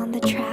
on the track.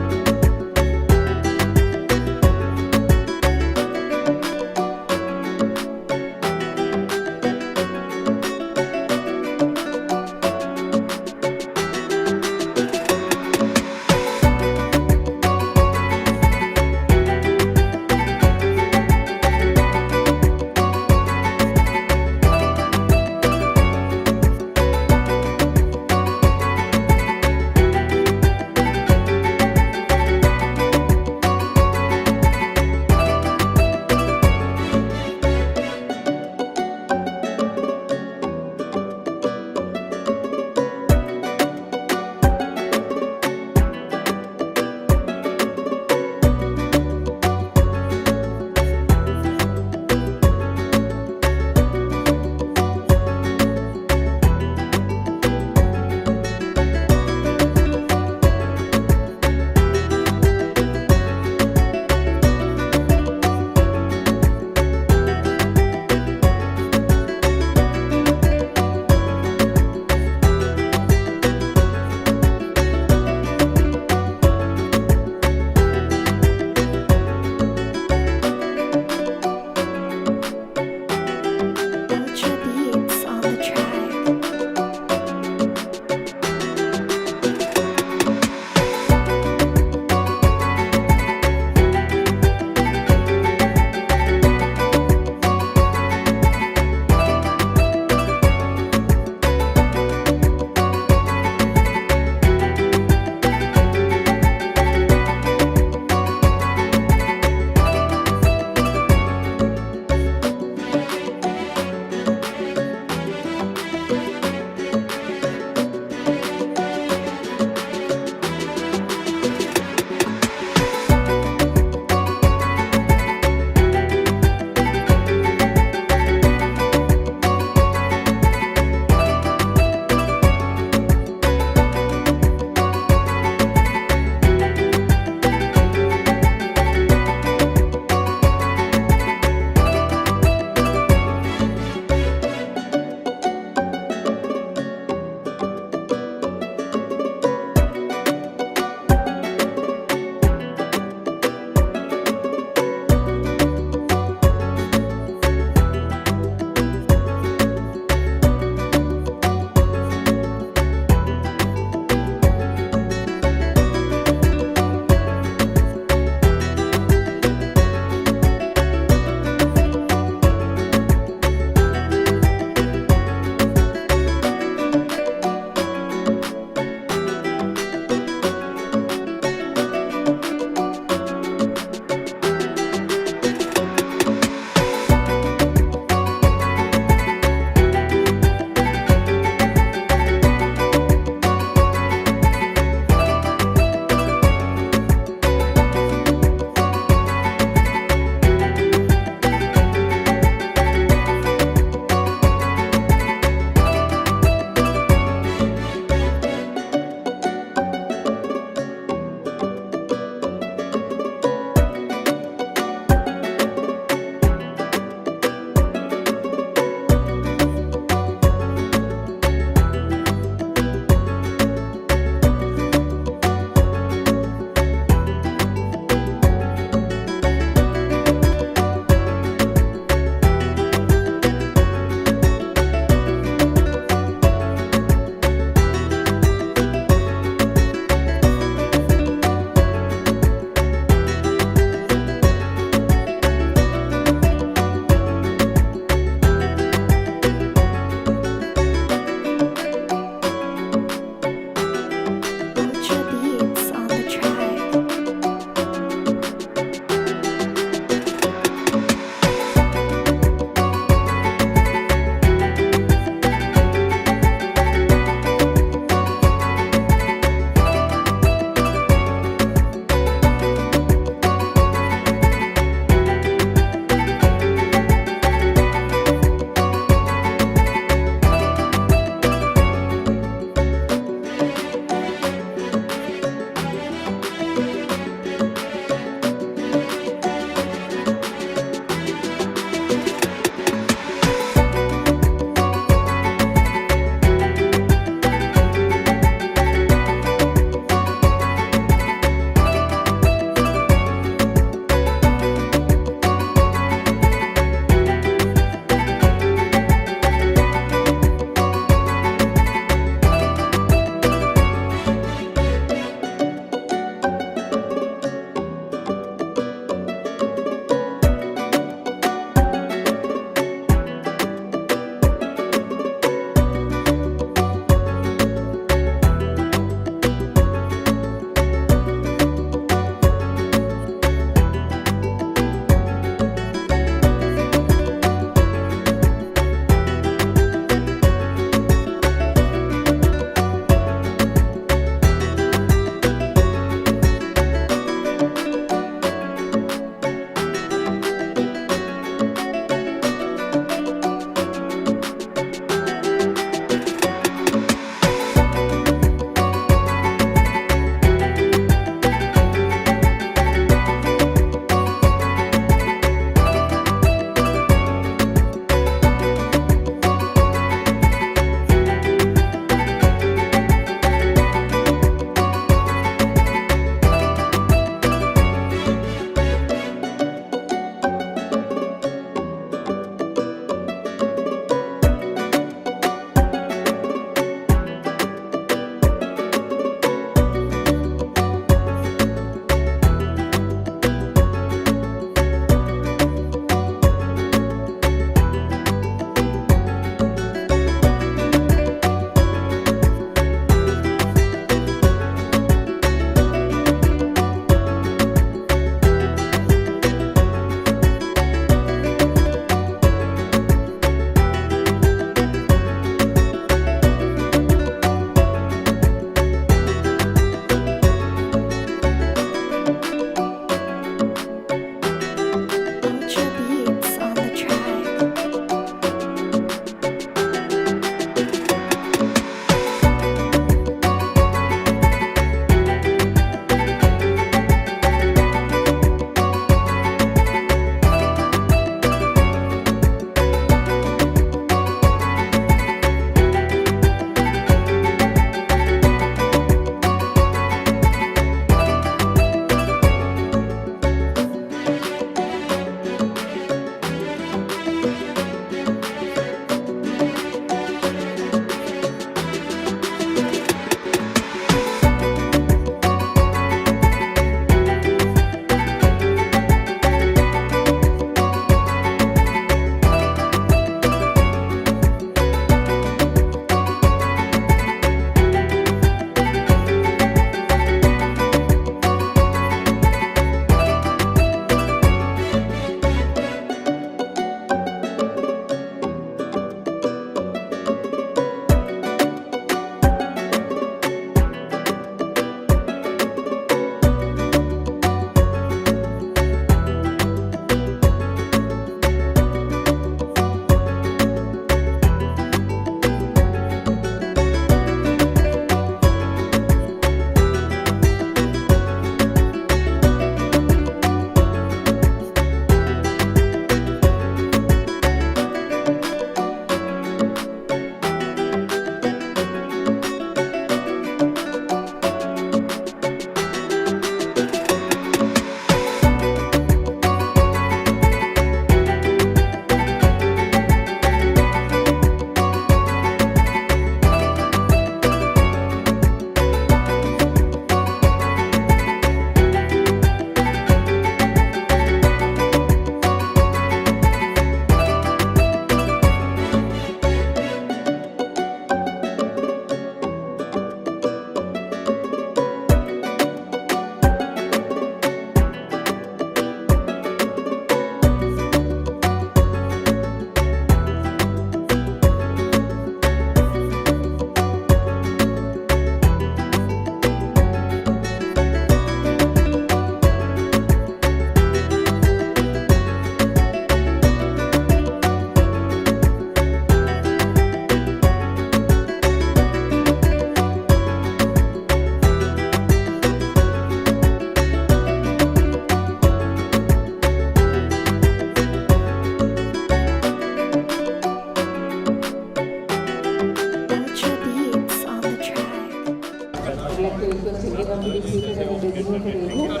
would like to request everyone to be seated at the designated area.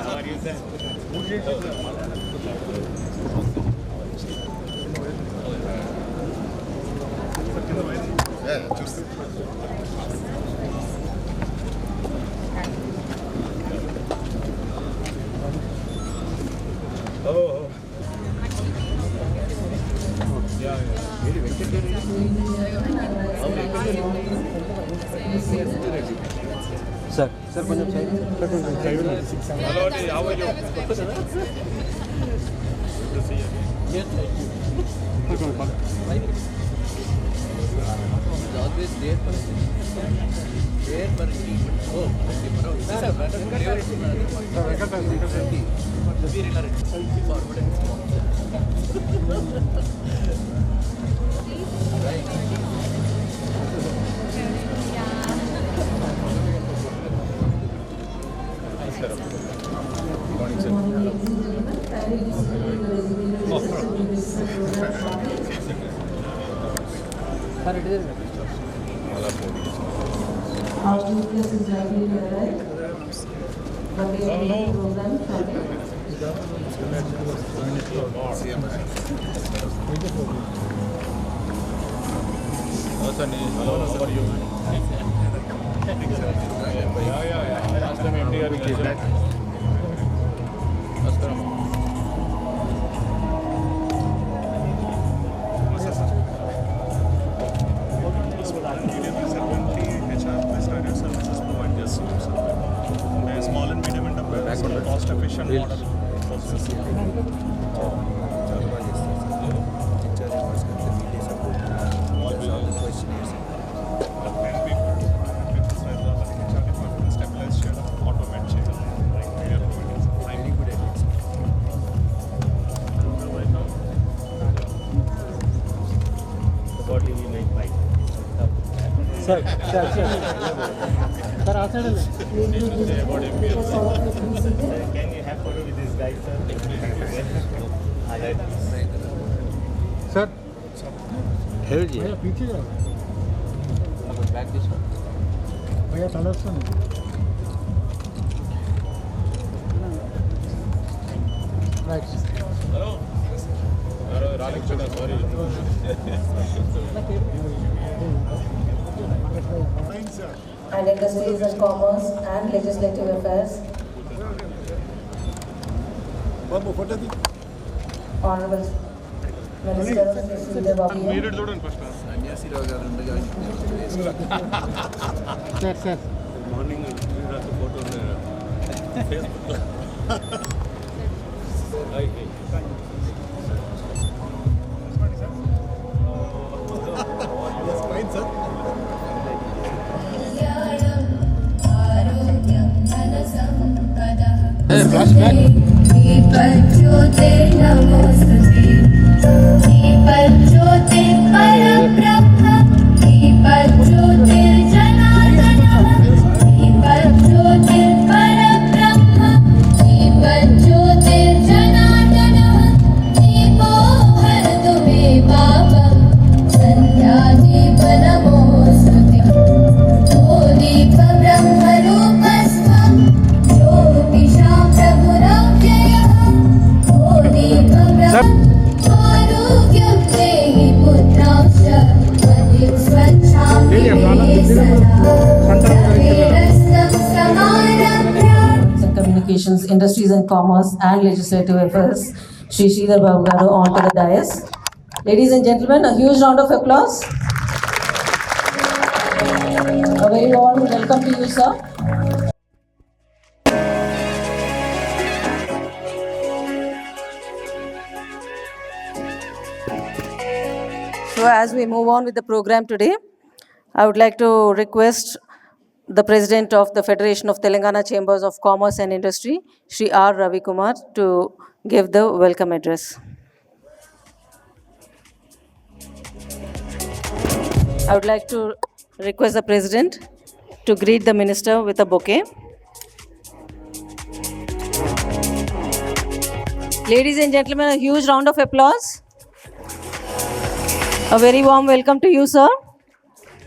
Sir, కొంచెం side Hello, how are you? Always there for Our nucleus is likely to arrive, but we are making program shortly. Hello, how are you? Yeah. Last time MDR came back. Small and medium enterprise, cost efficient model. Sir, outside of Can you have photo with this guy, sir? Sir, head जी भैया पीछे जाओ back this one भैया चलो सुन right Hello. Ralik Chada, sorry. And Industries and Commerce and Legislative Affairs. Honorable Minister Sridhar Babu. సన్యాసి రావు గారు ఉండగా sir Morning, photo on Facebook. Yes, fine, sir. Communications, Industries and Commerce and Legislative Affairs, Shri Sridhar Babu garu onto the dais. Ladies and gentlemen, a huge round of applause. A very warm welcome to you, sir. So as we move on with the program today, I would like to request the President of the Federation of Telangana Chambers of Commerce and Industry, Shri R. Ravi Kumar, to give the welcome address. I would like to request the President to greet the Minister with a bouquet. Ladies and gentlemen, a huge round of applause. A very warm welcome to you, sir.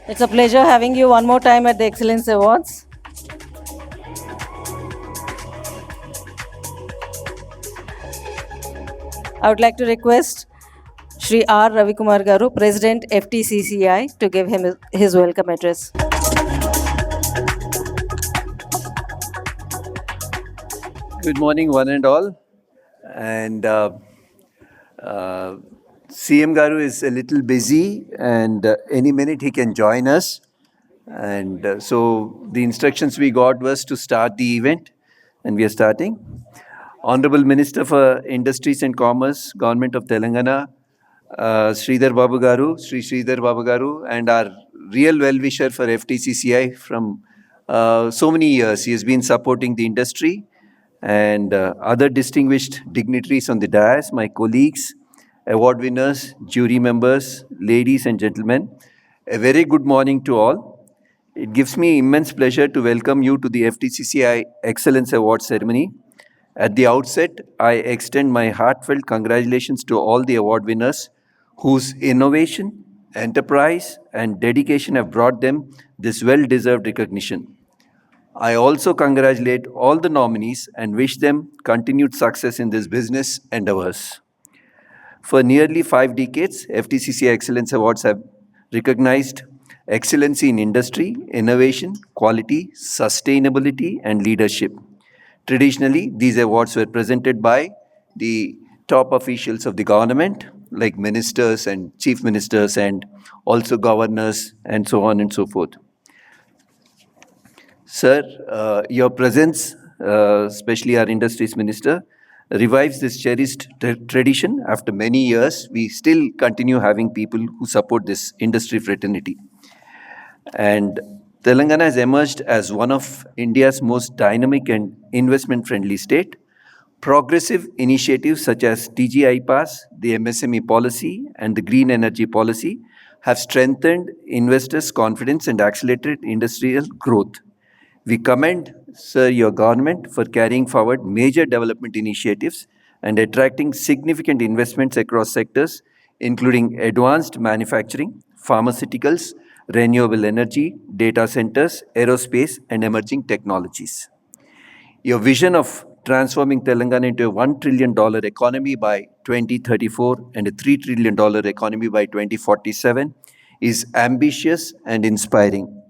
It's a pleasure having you one more time at the Excellence Awards. I would like to request Shri R. Ravikumar Garu, President FTCCI, to give him his welcome address. Good morning, one and all. And CM Garu is a little busy, and any minute he can join us. And so the instructions we got was to start the event, and we are starting. Honorable Minister for Industries and Commerce, Government of Telangana, Sridhar Babu Garu, Sri Sridhar Babu Garu, and our real well-wisher for FTCCI from so many years. He has been supporting the industry, and other distinguished dignitaries on the dais, my colleagues, award winners, jury members, ladies and gentlemen, a very good morning to all. It gives me immense pleasure to welcome you to the FTCCI Excellence Award ceremony. At the outset, I extend my heartfelt congratulations to all the award winners whose innovation, enterprise, and dedication have brought them this well-deserved recognition. I also congratulate all the nominees and wish them continued success in this business endeavors. For nearly 5 decades, FTCCI Excellence Awards have recognized excellency in industry, innovation, quality, sustainability, and leadership. Traditionally, these awards were presented by the top officials of the government, like ministers and chief ministers, and also governors, and so on and so forth. Sir, your presence, especially our Industries Minister, revives this cherished tradition. After many years, we still continue having people who support this industry fraternity. And Telangana has emerged as one of India's most dynamic and investment-friendly state. Progressive initiatives such as TG Pass, the MSME policy, and the green energy policy have strengthened investors' confidence and accelerated industrial growth. We commend, sir, your government for carrying forward major development initiatives and attracting significant investments across sectors, including advanced manufacturing, pharmaceuticals, renewable energy, data centers, aerospace, and emerging technologies. Your vision of transforming Telangana into a $1 trillion economy by 2034 and a $3 trillion economy by 2047 is ambitious and inspiring.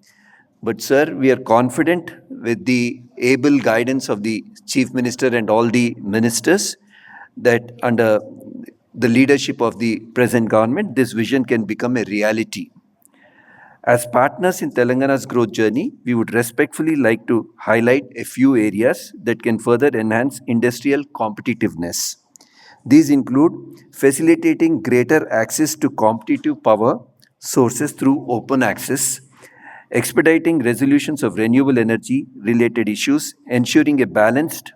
But sir, we are confident with the able guidance of the Chief Minister and all the ministers that under the leadership of the present government, this vision can become a reality. As partners in Telangana's growth journey, we would respectfully like to highlight a few areas that can further enhance industrial competitiveness. These include facilitating greater access to competitive power sources through open access, expediting resolutions of renewable energy related issues, ensuring a balanced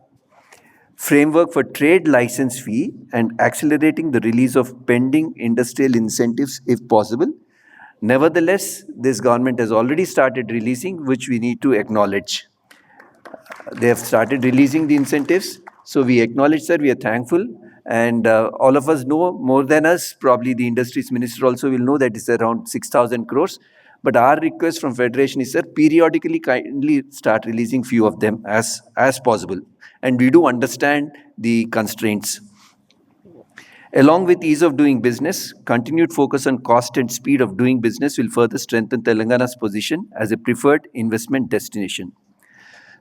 framework for trade license fee, and accelerating the release of pending industrial incentives if possible. Nevertheless, this government has already started releasing, which we need to acknowledge. They have started releasing the incentives, so we acknowledge, sir, we are thankful. And all of us know more than us, probably the Industries Minister also will know that it's around 6,000 crores. But our request from Federation is, sir, periodically kindly start releasing few of them as possible. And we do understand the constraints. Along with ease of doing business, continued focus on cost and speed of doing business will further strengthen Telangana's position as a preferred investment destination.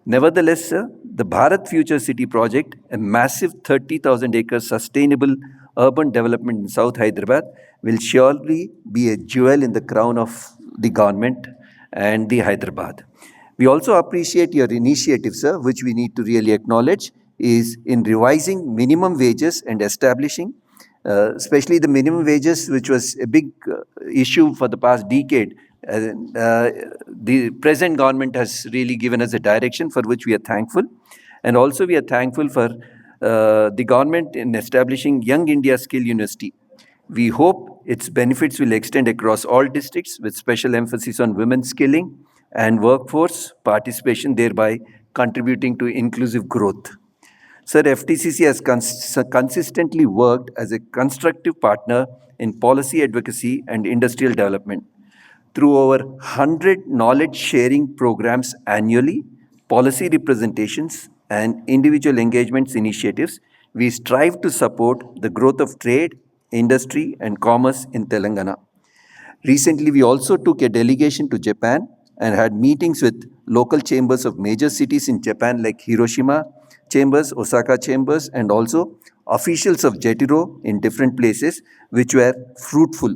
Nevertheless, sir, the Bharat Future City project, a massive 30,000-acre sustainable urban development in South Hyderabad, will surely be a jewel in the crown of the government and the Hyderabad. We also appreciate your initiative, sir, which we need to really acknowledge, is in revising minimum wages and establishing especially the minimum wages, which was a big issue for the past decade. The present government has really given us a direction for which we are thankful. And also we are thankful for the government in establishing Young India Skill University. We hope its benefits will extend across all districts with special emphasis on women's skilling and workforce participation, thereby contributing to inclusive growth. Sir, FTCC has consistently worked as a constructive partner in policy advocacy and industrial development. Through over 100 knowledge-sharing programs annually, policy representations, and individual engagements initiatives, we strive to support the growth of trade, industry, and commerce in Telangana. Recently, we also took a delegation to Japan and had meetings with local chambers of major cities in Japan like Hiroshima chambers, Osaka chambers, and also officials of JETRO in different places, which were fruitful.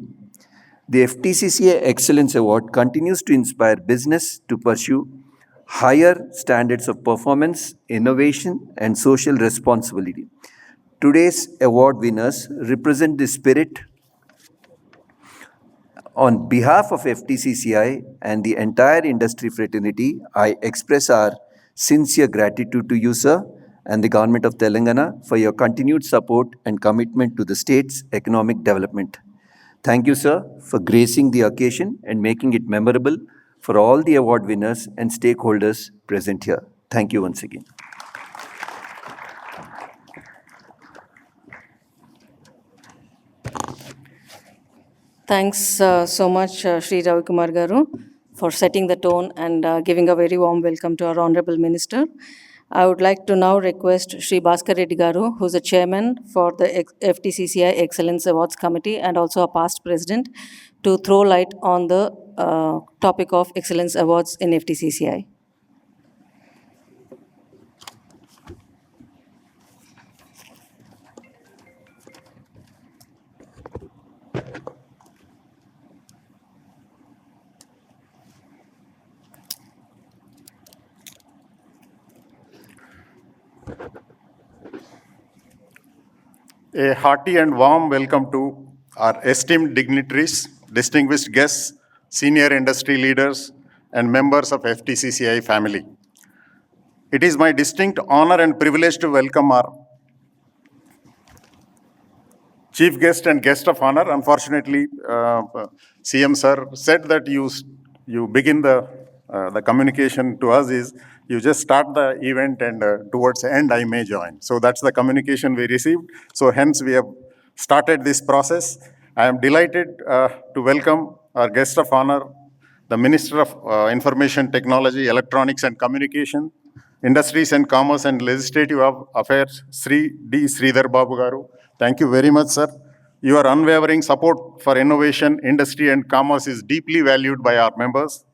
The FTCCI Excellence Award continues to inspire business to pursue higher standards of performance, innovation, and social responsibility. Today's award winners represent the spirit. On behalf of FTCCI and the entire industry fraternity, I express our sincere gratitude to you, sir, and the Government of Telangana for your continued support and commitment to the state's economic development. Thank you, sir, for gracing the occasion and making it memorable for all the award winners and stakeholders present here. Thank you once again. Thanks so much, Sri Ravi Kumar Garu, for setting the tone and giving a very warm welcome to our Honorable Minister. I would like to now request Sri Bhaskar Reddy Garu, who is the chairman for the FTCCI Excellence Awards Committee and also a past president, to throw light on the topic of Excellence Awards in FTCCI. A hearty and warm welcome to our esteemed dignitaries, distinguished guests, senior industry leaders, and members of FTCCI family. It is my distinct honor and privilege to welcome our chief guest and guest of honor. Unfortunately, CM sir said that you begin the communication to us is you just start the event and towards the end I may join. So that's the communication we received. So hence we have started this process. I am delighted to welcome our guest of honor, the Minister of Information Technology, Electronics and Communication, Industries and Commerce and Legislative Affairs, Sri D. Sridhar Babu Garu. Thank you very much, sir. Your unwavering support for innovation, industry and commerce is deeply valued by our members.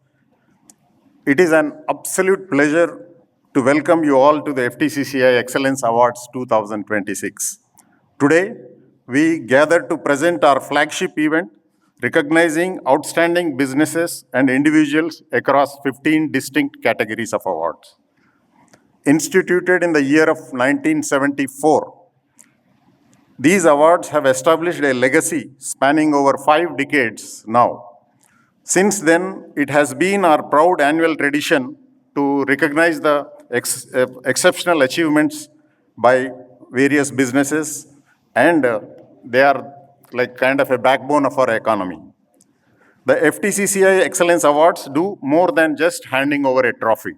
It is an absolute pleasure to welcome you all to the FTCCI Excellence Awards 2026. Today, we gather to present our flagship event, recognizing outstanding businesses and individuals across 15 distinct categories of awards. Instituted in the year of 1974, these awards have established a legacy spanning over 5 decades now. Since then, it has been our proud annual tradition to recognize the exceptional achievements by various businesses, and they are like kind of a backbone of our economy. The FTCCI Excellence Awards do more than just handing over a trophy.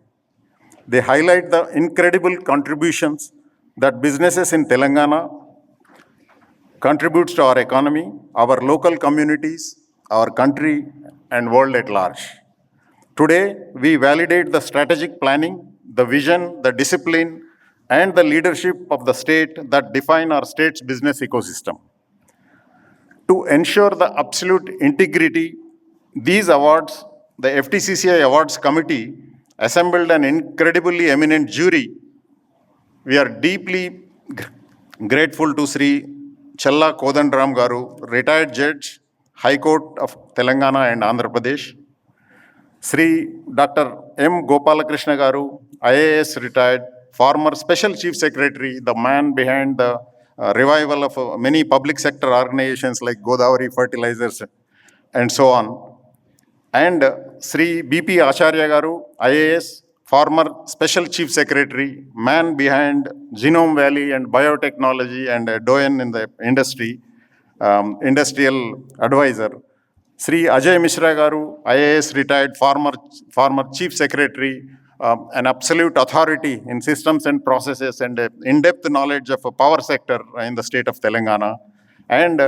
They highlight the incredible contributions that businesses in Telangana contributes to our economy, our local communities, our country, and world at large. Today, we validate the strategic planning, the vision, the discipline, and the leadership of the state that define our state's business ecosystem. To ensure the absolute integrity, these awards, the FTCCI Awards Committee assembled an incredibly eminent jury. We are deeply grateful to Sri Challa Kodandram Garu, retired judge, High Court of Telangana and Andhra Pradesh. Sri Dr. M. Gopalakrishna Garu, IAS retired, former Special Chief Secretary, the man behind the revival of many public sector organizations like Godavari Fertilizers and so on. And Sri B.P. Acharya Garu, IAS, former Special Chief Secretary, man behind Genome Valley and biotechnology and a doyen in the industry, industrial advisor. Sri Ajay Mishra Garu, IAS retired, former Chief Secretary, an absolute authority in systems and processes and in-depth knowledge of a power sector in the state of Telangana. And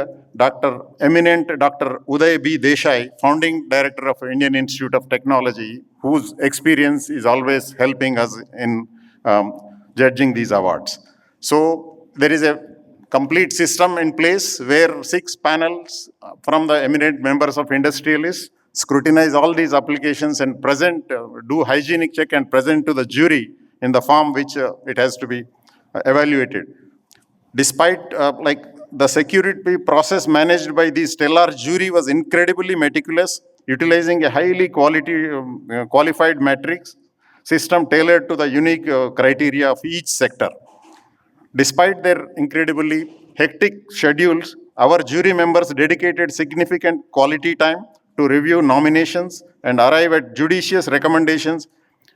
eminent Dr. Uday B. Desai, founding director of Indian Institute of Technology, whose experience is always helping us in judging these awards. So there is a complete system in place where 6 panels from the eminent members of industrialists scrutinize all these applications and present, do hygienic check and present to the jury in the form which it has to be evaluated. Despite like the security process managed by the stellar jury was incredibly meticulous, utilizing a highly qualified matrix system tailored to the unique criteria of each sector. Despite their incredibly hectic schedules, our jury members dedicated significant quality time to review nominations and arrive at judicious recommendations.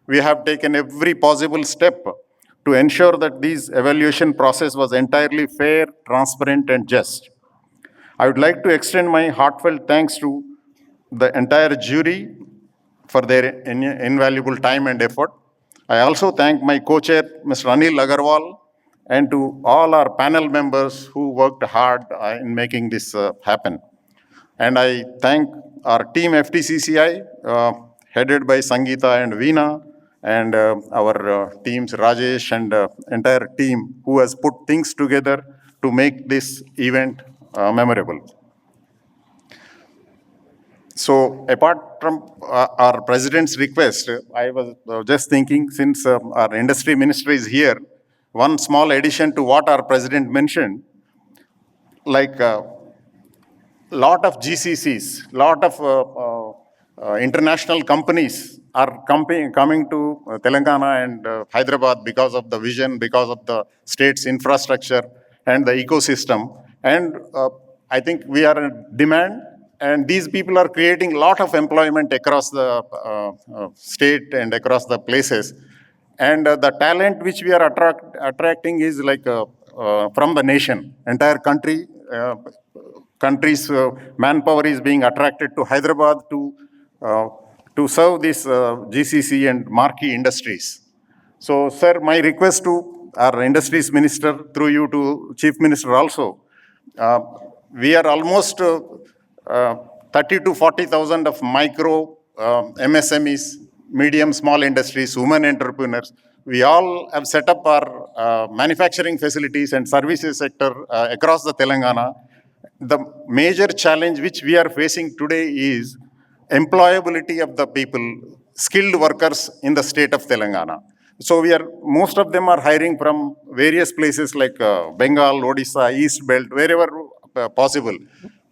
We have taken every possible step to ensure that this evaluation process was entirely fair, transparent, and just. I would like to extend my heartfelt thanks to the entire jury for their invaluable time and effort. I also thank my co-chair, Mr. Anil Agarwal, and to all our panel members who worked hard in making this happen. And I thank our team FTCCI, headed by Sangeeta and Veena, and our teams, Rajesh and entire team who has put things together to make this event memorable. So apart from our president's request, I was just thinking, since our industry minister is here, one small addition to what our president mentioned, like lot of GCCs, lot of international companies are coming to Telangana and Hyderabad because of the vision, because of the state's infrastructure and the ecosystem. And I think we are in demand, and these people are creating a lot of employment across the state and across the places. And the talent which we are attracting is like from the nation, entire country, country's manpower is being attracted to Hyderabad to serve this GCC and marquee industries. So, sir, my request to our industries minister, through you to chief minister also, we are almost 30 to 40,000 of micro MSMEs, medium, small industries, women entrepreneurs. We all have set up our manufacturing facilities and services sector across the Telangana. The major challenge which we are facing today is employability of the people, skilled workers in the state of Telangana. So most of them are hiring from various places like Bengal, Odisha, East Belt, wherever possible.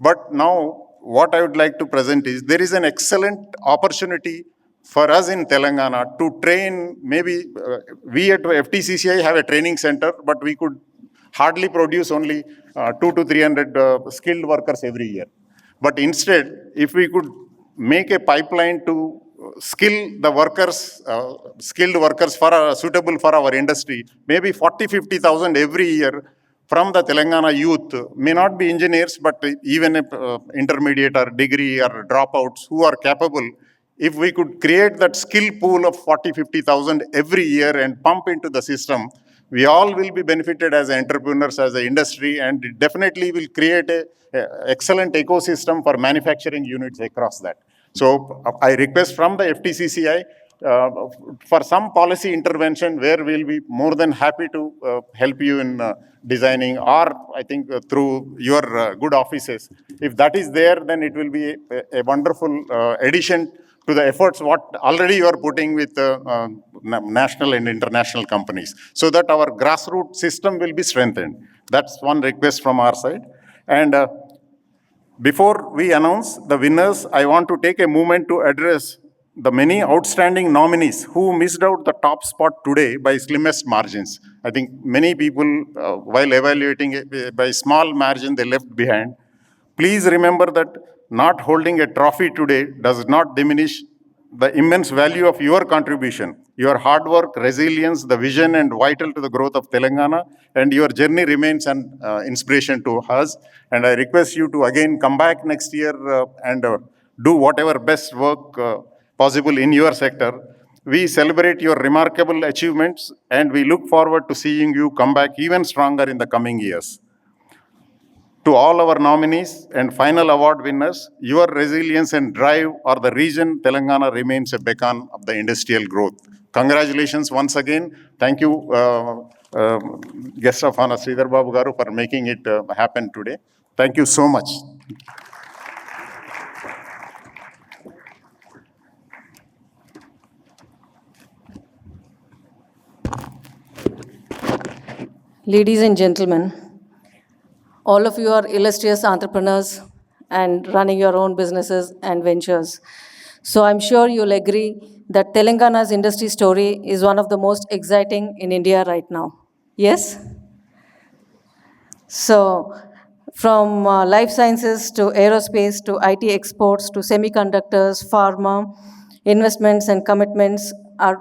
But now what I would like to present is there is an excellent opportunity for us in Telangana to train. Maybe we at FTCCI have a training center, but we could hardly produce only 200 to 300 skilled workers every year. But instead, if we could make a pipeline to skill the workers, skilled workers suitable for our industry, maybe 40,000-50,000 every year from the Telangana youth, may not be engineers, but even intermediate or degree or dropouts who are capable. If we could create that skill pool of 40,000-50,000 every year and pump into the system, we all will be benefited as entrepreneurs, as an industry, and it definitely will create an excellent ecosystem for manufacturing units across that. So I request from the FTCCI for some policy intervention where we'll be more than happy to help you in designing, or I think through your good offices. If that is there, then it will be a wonderful addition to the efforts what already you are putting with national and international companies, so that our grassroots system will be strengthened. That's one request from our side. And before we announce the winners, I want to take a moment to address the many outstanding nominees who missed out the top spot today by slimmest margins. I think many people, while evaluating it by small margin, they left behind. Please remember that not holding a trophy today does not diminish the immense value of your contribution. Your hard work, resilience, the vision, and vital to the growth of Telangana, and your journey remains an inspiration to us. And I request you to again come back next year and do whatever best work possible in your sector. We celebrate your remarkable achievements, and we look forward to seeing you come back even stronger in the coming years. To all our nominees and final award winners, your resilience and drive are the reason Telangana remains a beacon of the industrial growth. Congratulations once again. Thank you Guest of honor Sridhar Babu Garu for making it happen today. Thank you so much. Ladies and gentlemen, all of you are illustrious entrepreneurs and running your own businesses and ventures. So I'm sure you'll agree that Telangana's industry story is one of the most exciting in India right now. Yes? So, from life sciences to aerospace to IT exports to semiconductors, pharma, investments and commitments,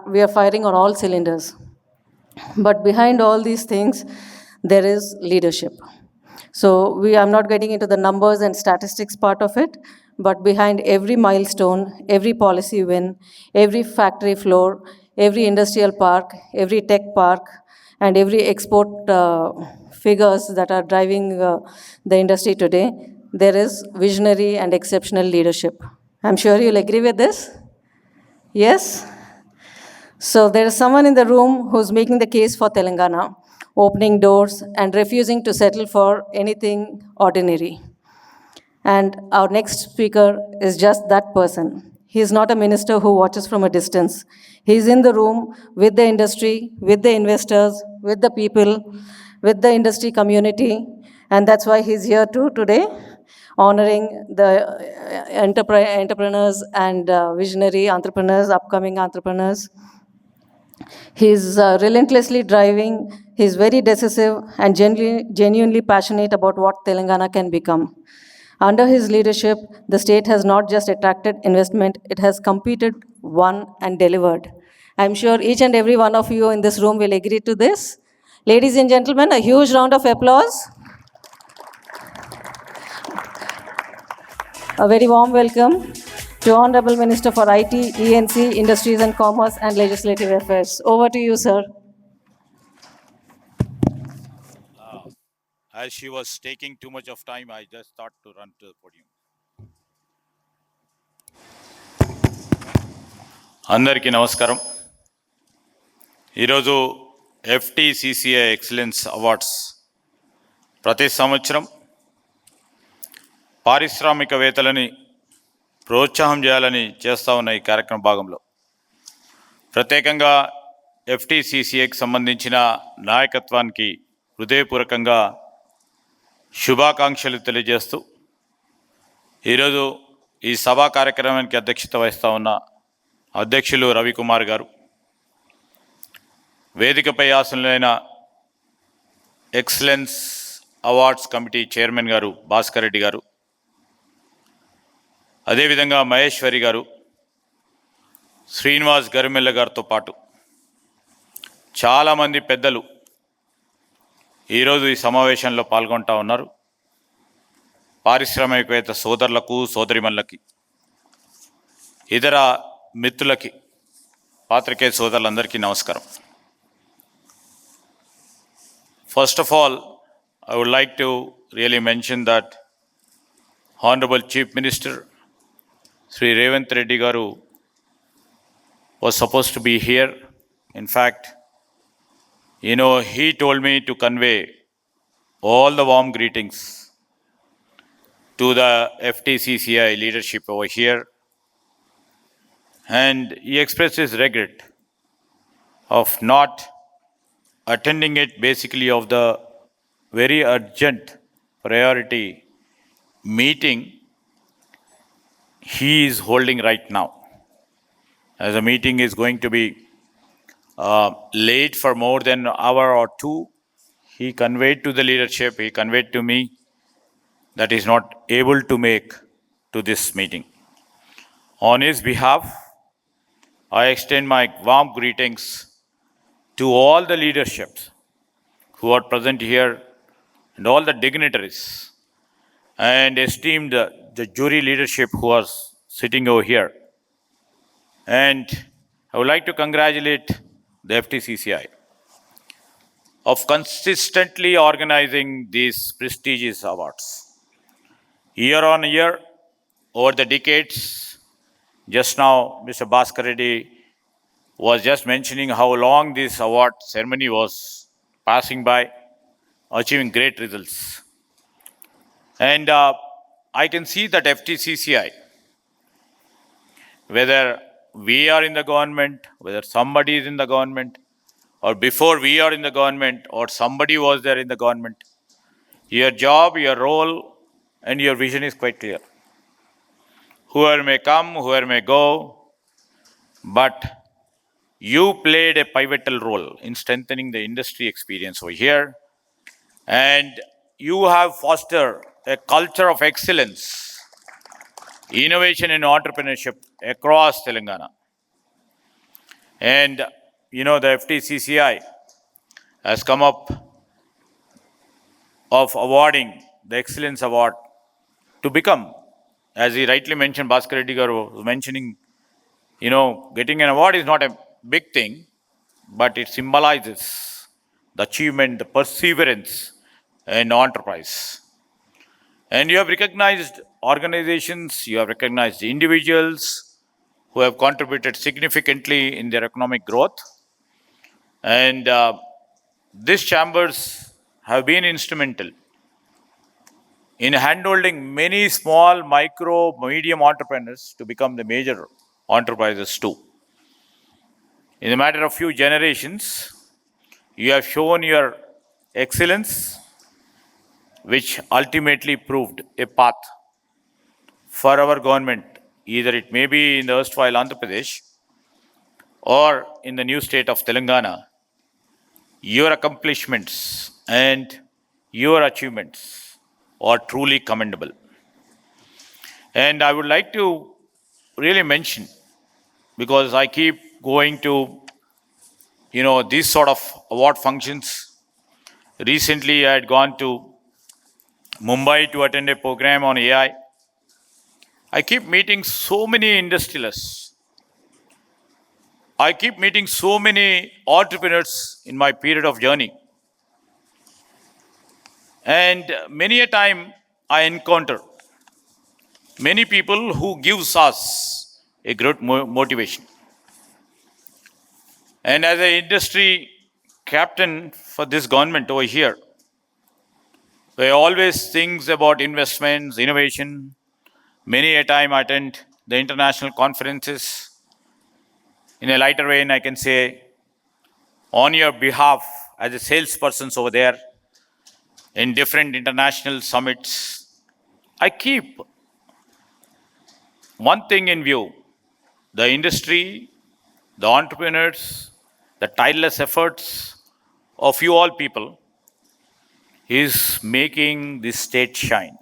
we are firing on all cylinders. But behind all these things, there is leadership. So I'm not getting into the numbers and statistics part of it, but behind every milestone, every policy win, every factory floor, every industrial park, every tech park, and every export figures that are driving the industry today, there is visionary and exceptional leadership. I'm sure you'll agree with this. Yes? So there is someone in the room who's making the case for Telangana, opening doors and refusing to settle for anything ordinary. And our next speaker is just that person. He is not a minister who watches from a distance. He is in the room with the industry, with the investors, with the people, with the industry community, and that's why he's here too today, honoring the entrepreneurs and visionary entrepreneurs, upcoming entrepreneurs. He's relentlessly driving, he's very decisive and genuinely passionate about what Telangana can become. Under his leadership, the state has not just attracted investment, it has competed, won, and delivered. I'm sure each and every one of you in this room will agree to this. Ladies and gentlemen, a huge round of applause. A very warm welcome to Honorable Minister for IT, ENC, Industries and Commerce and Legislative Affairs. Over to you, sir. As she was taking too much of time, I just thought to run to the podium. అందరికీ నమస్కారం. ఈరోజు FTCCI excellence awards ప్రతి సంవత్సరం పారిశ్రామికవేత్తలని ప్రోత్సాహం చేయాలని చేస్తూ ఉన్న ఈ కార్యక్రమ భాగంలో ప్రత్యేకంగా FTCCIకి సంబంధించిన నాయకత్వానికి హృదయపూర్వకంగా శుభాకాంక్షలు తెలియజేస్తూ ఈరోజు ఈ సభా కార్యక్రమానికి అధ్యక్షత వహిస్తూ ఉన్న అధ్యక్షులు రవికుమార్ గారు, వేదికపై ఆసనులైన ఎక్సలెన్స్ అవార్డ్స్ కమిటీ చైర్మన్ గారు భాస్కర్ రెడ్డి గారు, అదేవిధంగా మహేశ్వరి గారు, శ్రీనివాస్ గరిమెల్ల గారితో పాటు చాలామంది పెద్దలు ఈరోజు ఈ సమావేశంలో పాల్గొంటూ ఉన్నారు. పారిశ్రామికవేత్త సోదరులకు, సోదరిమణులకి, ఇతర మిత్రులకి, పాత్రికేయ సోదరులందరికీ నమస్కారం. First of all, I would like to really mention that Honorable Chief Minister Sri Revanth Reddy Garu was supposed to be here. In fact, he told me to convey all the warm greetings to the FTCCI leadership over here, and he expressed his regret of not attending it, basically of the very urgent priority meeting he is holding right now. As the meeting is going to be late for more than an hour or two, he conveyed to the leadership, he conveyed to me that he is not able to make to this meeting. On his behalf, I extend my warm greetings to all the leaderships who are present here and all the dignitaries and esteemed the jury leadership who are sitting over here. And I would like to congratulate the FTCCI of consistently organizing these prestigious awards. Year on year, over the decades, just now Mr. Bhaskar Reddy was just mentioning how long this award ceremony was passing by, achieving great results. And I can see that FTCCI, whether we are in the government, whether somebody is in the government, or before we are in the government, or somebody was there in the government, your job, your role, and your vision is quite clear. Whoever may come, whoever may go, but you played a pivotal role in strengthening the industry experience over here, and you have fostered a culture of excellence, innovation and entrepreneurship across Telangana. And the FTCCI has come up of awarding the Excellence Award to become, as he rightly mentioned, Bhaskar Reddy Garu was mentioning, getting an award is not a big thing, but it symbolizes the achievement, the perseverance, and enterprise. And you have recognized organizations, you have recognized individuals who have contributed significantly in their economic growth. And these chambers have been instrumental in handholding many small, micro, medium entrepreneurs to become the major enterprises too. In a matter of few generations, you have shown your excellence, which ultimately proved a path for our government. Either it may be in the erstwhile Andhra Pradesh or in the new state of Telangana. Your accomplishments and your achievements are truly commendable. And I would like to really mention, because I keep going to, these sort of award functions. Recently, I had gone to Mumbai to attend a program on AI. I keep meeting so many industrialists. I keep meeting so many entrepreneurs in my period of journey. And many a time I encounter many people who gives us a great motivation. And as an industry captain for this government over here, I always think about investments, innovation. Many a time I attend the international conferences. In a lighter vein, I can say, on your behalf, as a salesperson over there, in different international summits, I keep one thing in view: the industry, the entrepreneurs, the tireless efforts of you all people is making this state shine.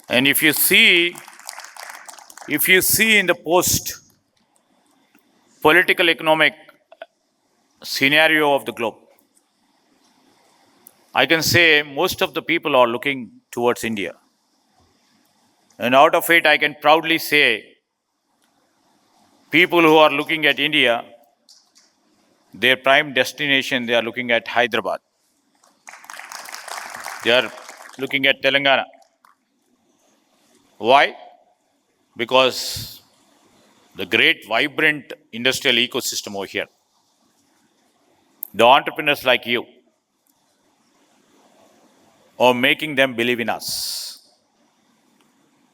And if you see in the post political economic scenario of the globe, I can say most of the people are looking towards India. And out of it, I can proudly say, people who are looking at India, their prime destination, they are looking at Hyderabad. They are looking at Telangana. Why? Because the great, vibrant industrial ecosystem over here, the entrepreneurs like you, are making them believe in us.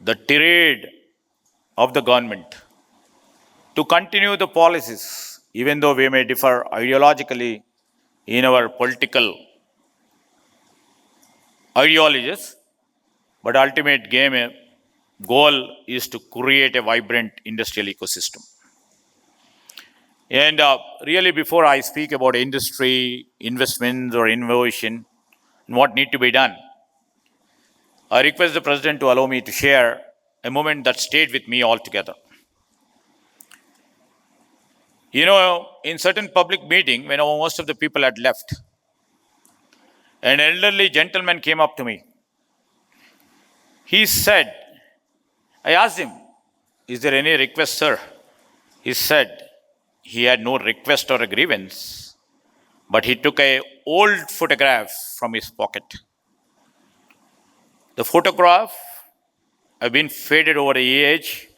The tirade of the government to continue the policies, even though we may differ ideologically in our political ideologies, but ultimate goal is to create a vibrant industrial ecosystem. And really, before I speak about industry, investments or innovation, and what need to be done, I request the President to allow me to share a moment that stayed with me altogether. In certain public meeting, when most of the people had left, an elderly gentleman came up to me. He said, I asked him, is there any request, sir? He said he had no request or a grievance, but he took an old photograph from his pocket. The photograph had been faded over the age.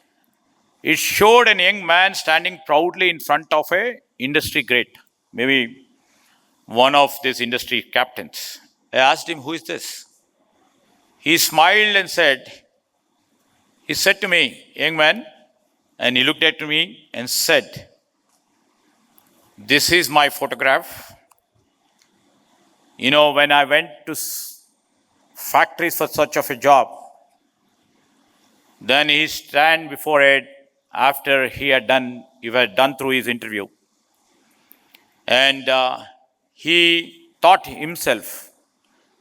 It showed a young man standing proudly in front of a industry great, maybe one of these industry captains. I asked him, "Who is this?" He smiled and he said to me, "Young man," and he looked at me and said, "This is my photograph. You know, when I went to factories for such of a job, then he stand before it after he had done through his interview. And he thought himself,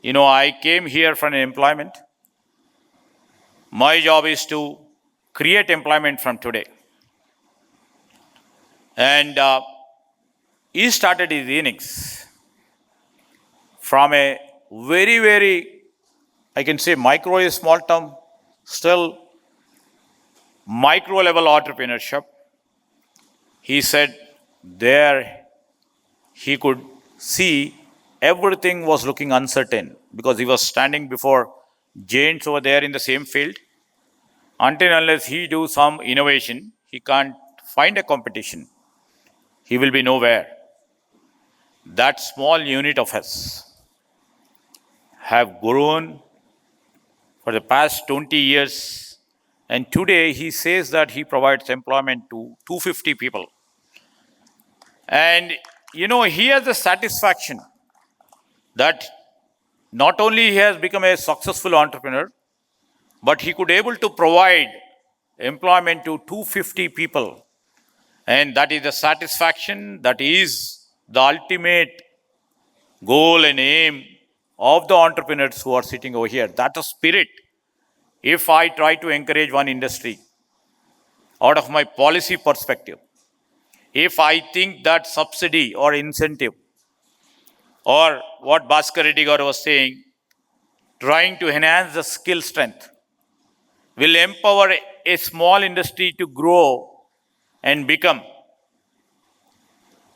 you know, I came here for an employment. My job is to create employment from today." And he started his innings from a very, very, I can say micro is small term, still micro level entrepreneurship. He said there he could see everything was looking uncertain because he was standing before giants over there in the same field. Until unless he do some innovation, he can't find a competition. He will be nowhere. That small unit of us have grown for the past 20 years. And today he says that he provides employment to 250 people. And, you know, he has the satisfaction that not only he has become a successful entrepreneur, but he could able to provide employment to 250 people. And that is the satisfaction, that is the ultimate goal and aim of the entrepreneurs who are sitting over here. That's the spirit. If I try to encourage one industry out of my policy perspective, if I think that subsidy or incentive, or what Bhaskar Reddy Garu was saying, trying to enhance the skill strength, will empower a small industry to grow and become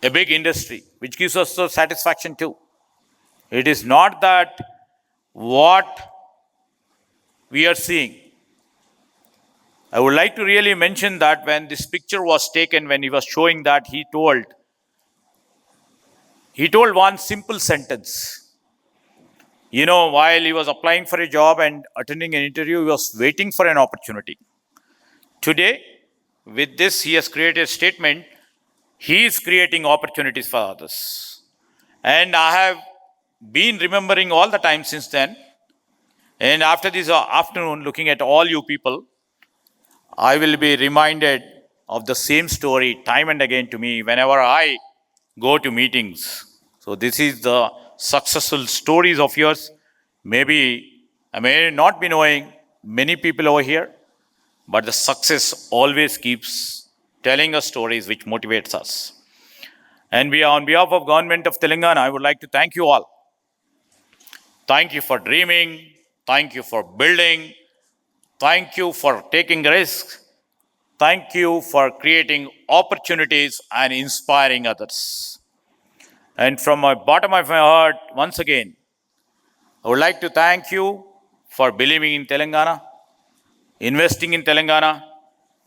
a big industry, which gives us the satisfaction too. It is not that what we are seeing. I would like to really mention that when this picture was taken, when he was showing that, he told one simple sentence. You know, while he was applying for a job and attending an interview, he was waiting for an opportunity. Today, with this, he has created a statement. He is creating opportunities for others. And I have been remembering all the time since then. And after this afternoon, looking at all you people, I will be reminded of the same story time and again to me whenever I go to meetings. So this is the successful stories of yours. Maybe I may not be knowing many people over here, but the success always keeps telling us stories which motivates us. And we are on behalf of Government of Telangana, I would like to thank you all. Thank you for dreaming. Thank you for building. Thank you for taking risks. Thank you for creating opportunities and inspiring others. And from my bottom of my heart, once again, I would like to thank you for believing in Telangana, investing in Telangana,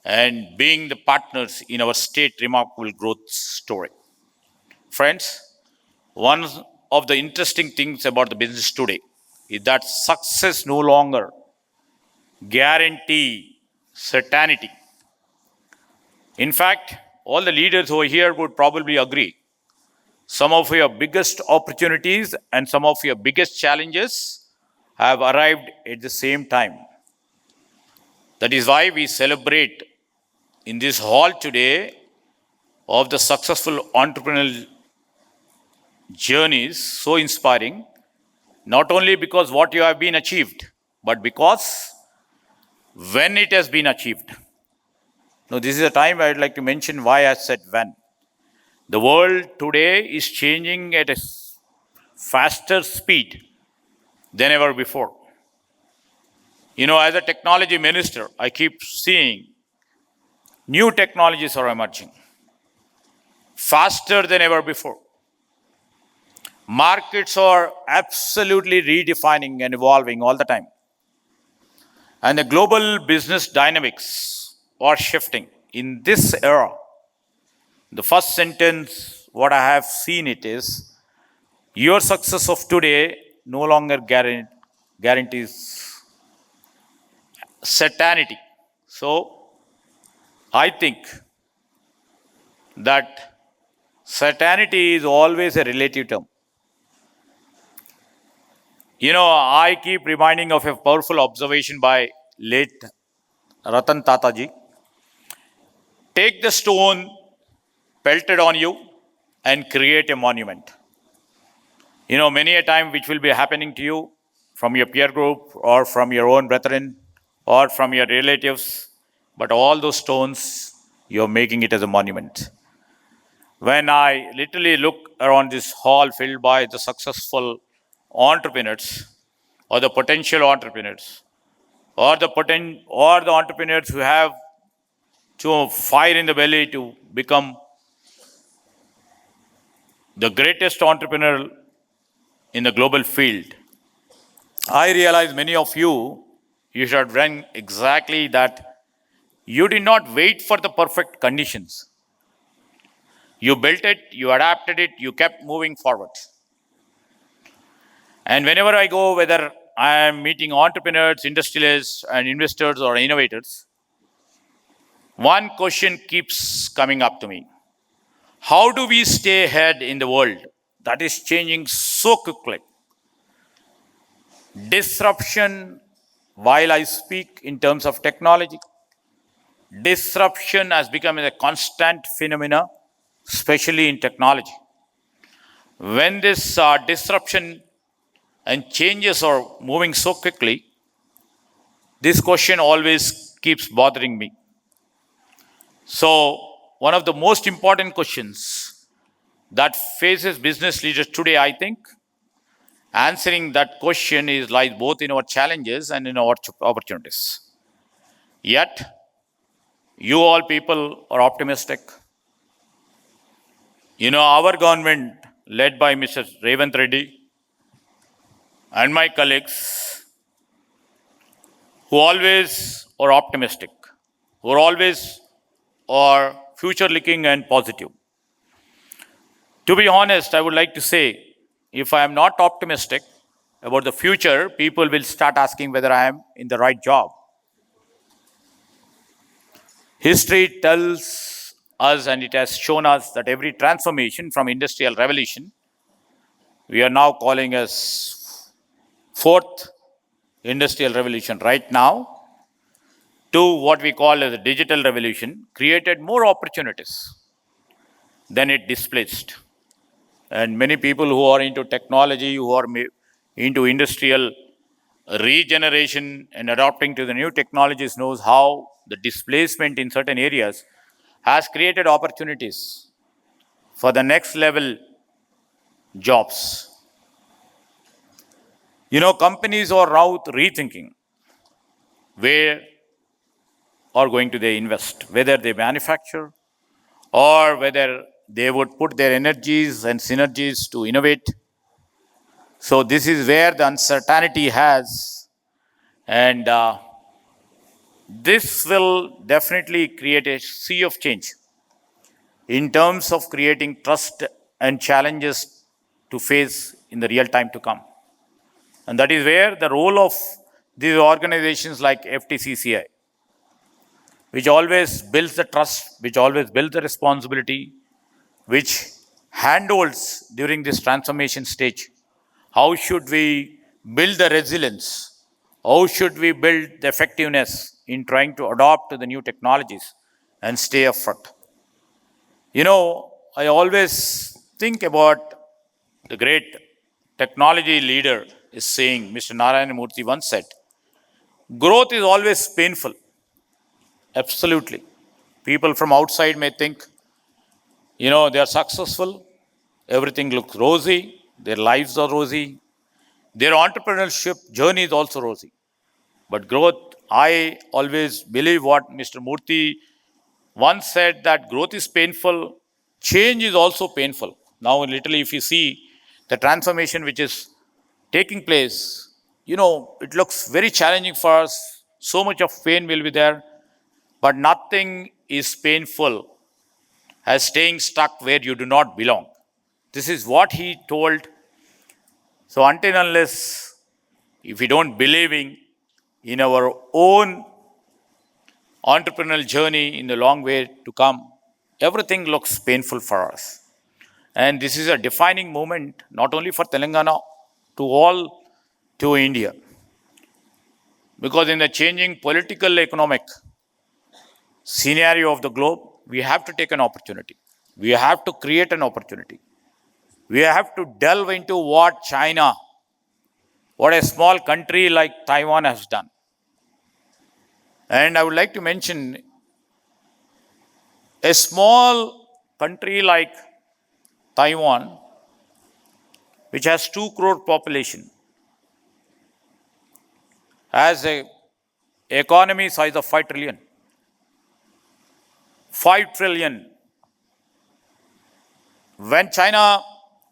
and being the partners in our state remarkable growth story. Friends, one of the interesting things about the business today is that success no longer guarantee certainty. In fact, all the leaders over here would probably agree. Some of your biggest opportunities and some of your biggest challenges have arrived at the same time. That is why we celebrate in this hall today of the successful entrepreneurial journeys, so inspiring, not only because what you have been achieved, but because when it has been achieved. Now, this is a time I would like to mention why I said when. The world today is changing at a faster speed than ever before. You know, as a technology minister, I keep seeing new technologies are emerging faster than ever before. Markets are absolutely redefining and evolving all the time. And the global business dynamics are shifting. In this era, the first sentence, what I have seen it is, your success of today no longer guarantees certainty. So I think that certainty is always a relative term. I keep reminding of a powerful observation by late Ratan Tataji. Take the stone pelted on you and create a monument. Many a time which will be happening to you from your peer group or from your own brethren or from your relatives, but all those stones, you're making it as a monument. When I literally look around this hall filled by the successful entrepreneurs or the potential entrepreneurs or the entrepreneurs who have to fire in the belly to become the greatest entrepreneur in the global field, I realize many of you should have done exactly that. You did not wait for the perfect conditions. You built it, you adapted it, you kept moving forward. And whenever I go, whether I am meeting entrepreneurs, industrialists, and investors or innovators, one question keeps coming up to me. How do we stay ahead in the world that is changing so quickly? Disruption, while I speak in terms of technology, disruption has become a constant phenomena, especially in technology. When this disruption and changes are moving so quickly, this question always keeps bothering me. So, one of the most important questions that faces business leaders today, I think, answering that question lies both in our challenges and in our opportunities. Yet, you all people are optimistic. Our government, led by Mr. Revant Reddy and my colleagues, who always are optimistic, who are always are future-looking and positive. To be honest, I would like to say, if I am not optimistic about the future, people will start asking whether I am in the right job. History tells us, and it has shown us, that every transformation from industrial revolution, we are now calling as fourth industrial revolution right now, to what we call as a digital revolution, created more opportunities than it displaced. And many people who are into technology, who are into industrial regeneration and adapting to the new technologies, knows how the displacement in certain areas has created opportunities for the next level jobs. Companies are now rethinking where are going to they invest, whether they manufacture or whether they would put their energies and synergies to innovate. So this is where the uncertainty has, and this will definitely create a sea of change in terms of creating trust and challenges to face in the real time to come. And that is where the role of these organizations like FTCCI, which always builds the trust, which always builds the responsibility, which handholds during this transformation stage. How should we build the resilience? How should we build the effectiveness in trying to adopt to the new technologies and stay upfront? I always think about the great technology leader is saying, Mr. Narayana Murthy once said, growth is always painful. Absolutely. People from outside may think, they are successful, everything looks rosy, their lives are rosy, their entrepreneurship journey is also rosy. But growth, I always believe what Mr. Murthy once said, that growth is painful, change is also painful. Now, literally, if you see the transformation which is taking place, it looks very challenging for us. So much of pain will be there, but nothing is painful as staying stuck where you do not belong. This is what he told So until and unless, if we don't believe in our own entrepreneurial journey in the long way to come, everything looks painful for us. And this is a defining moment, not only for Telangana, to India. Because in the changing political economic scenario of the globe, we have to take an opportunity. We have to create an opportunity. We have to delve into what a small country like Taiwan has done. And I would like to mention a small country like Taiwan, which has 2 crore population, has a economy size of 5 trillion. 5 trillion. When China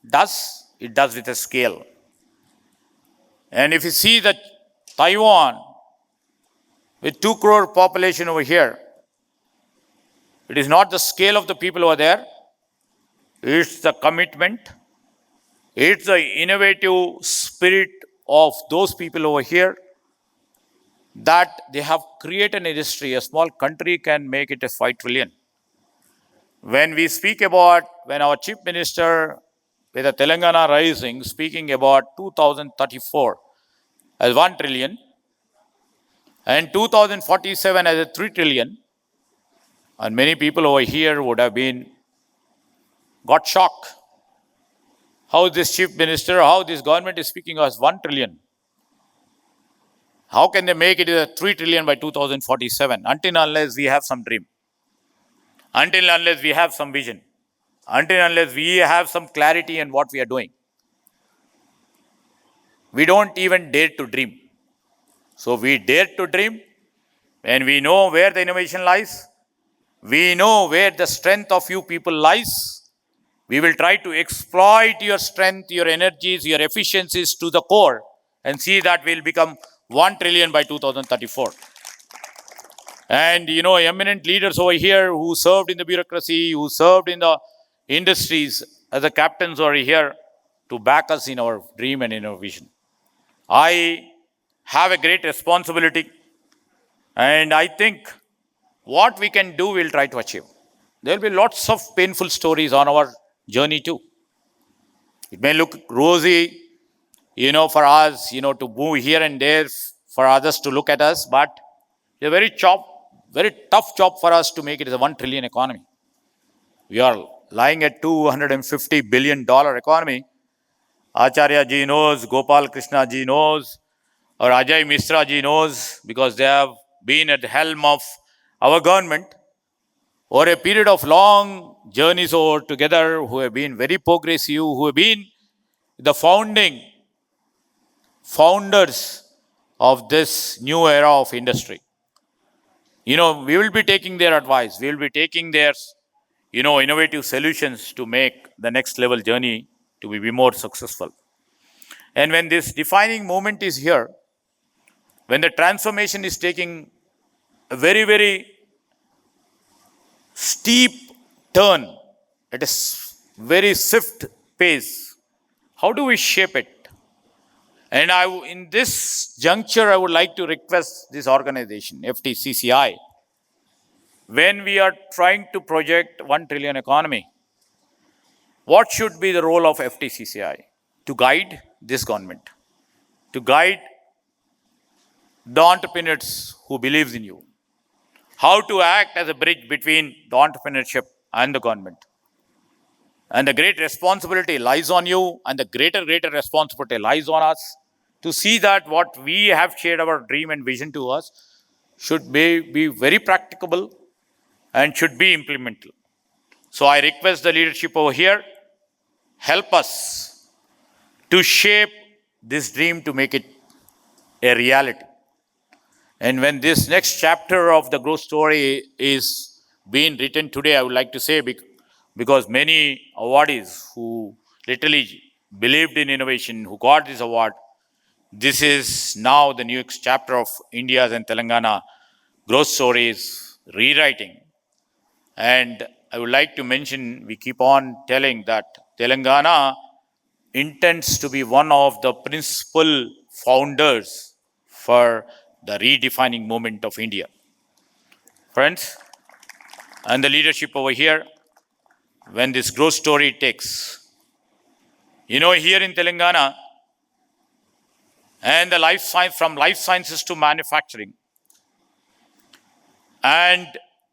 does, it does with a scale. And if you see that Taiwan, with 2 crore population over here, it is not the scale of the people over there, it's the commitment, it's the innovative spirit of those people over here, that they have created an industry. A small country can make it a 5 trillion. When we speak about, when our Chief Minister with the Telangana Rising speaking about 2034 as 1 trillion and 2047 as a 3 trillion, and many people over here would have got shocked. How this Chief Minister, how this government is speaking as 1 trillion. How can they make it a 3 trillion by 2047? Until unless we have some dream. Until unless we have some vision. Until unless we have some clarity in what we are doing. We don't even dare to dream. So we dare to dream, and we know where the innovation lies. We know where the strength of you people lies. We will try to exploit your strength, your energies, your efficiencies to the core, and see that we'll become 1 trillion by 2034. And eminent leaders over here who served in the bureaucracy, who served in the industries as the captains are here to back us in our dream and in our vision. I have a great responsibility, and I think what we can do, we'll try to achieve. There will be lots of painful stories on our journey too. It may look rosy, for us, to move here and there, for others to look at us, but it's a very tough job for us to make it as a 1 trillion economy. We are lying at $250 billion economy. Acharya ji knows, Gopal Krishna ji knows, or Ajay Misra ji knows, because they have been at the helm of our government over a period of long journeys over together, who have been very progressive, who have been the founders of this new era of industry. We will be taking their advice. We will be taking their, innovative solutions to make the next level journey to be more successful. And when this defining moment is here, when the transformation is taking a very, very steep turn at a very swift pace, how do we shape it? And in this juncture, I would like to request this organization, FTCCI, when we are trying to project 1 trillion economy, what should be the role of FTCCI? To guide this government, to guide the entrepreneurs who believes in you, how to act as a bridge between the entrepreneurship and the government. And the great responsibility lies on you, and the greater responsibility lies on us to see that what we have shared our dream and vision to us should be very practicable and should be implementable. So I request the leadership over here, help us to shape this dream to make it a reality. And when this next chapter of the growth story is being written today, I would like to say, because many awardees who literally believed in innovation, who got this award, this is now the new chapter of India's and Telangana growth stories rewriting. And I would like to mention, we keep on telling that Telangana intends to be one of the principal founders for the redefining movement of India. Friends, and the leadership over here, when this growth story takes, here in Telangana, and the life science, from life sciences to manufacturing, and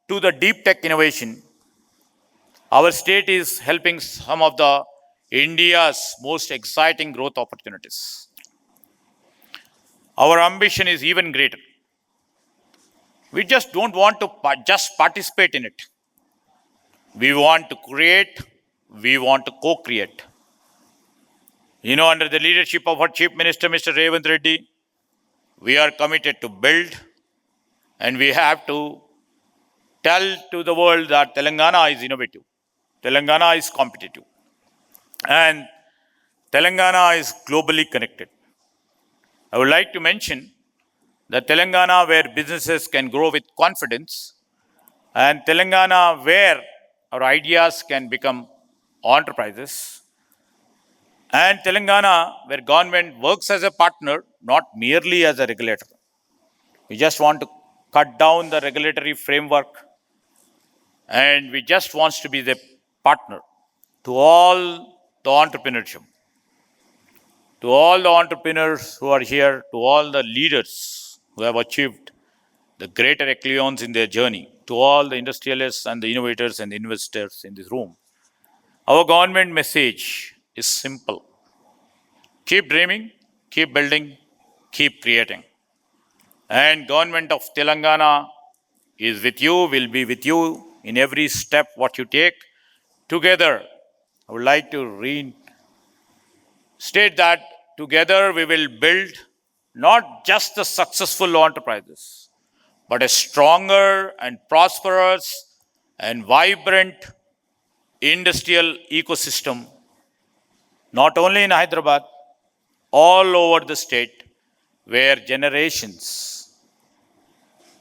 to the deep tech innovation, our state is helping some of the India's most exciting growth opportunities. Our ambition is even greater. We just don't want to just participate in it. We want to create, we want to co-create. Under the leadership of our Chief Minister, Mr. Revant Reddy, we are committed to build, and we have to tell to the world that Telangana is innovative, Telangana is competitive, and Telangana is globally connected. I would like to mention that Telangana where businesses can grow with confidence, and Telangana where our ideas can become enterprises, and Telangana where government works as a partner, not merely as a regulator. We just want to cut down the regulatory framework, and we just want to be the partner to all the entrepreneurship, to all the entrepreneurs who are here, to all the leaders who have achieved the greater echelons in their journey, to all the industrialists and the innovators and the investors in this room. Our government message is simple. Keep dreaming, keep building, keep creating. And government of Telangana is with you, will be with you in every step what you take. Together, I would like to state that together we will build not just the successful enterprises, but a stronger and prosperous and vibrant industrial ecosystem, not only in Hyderabad, all over the state, where generations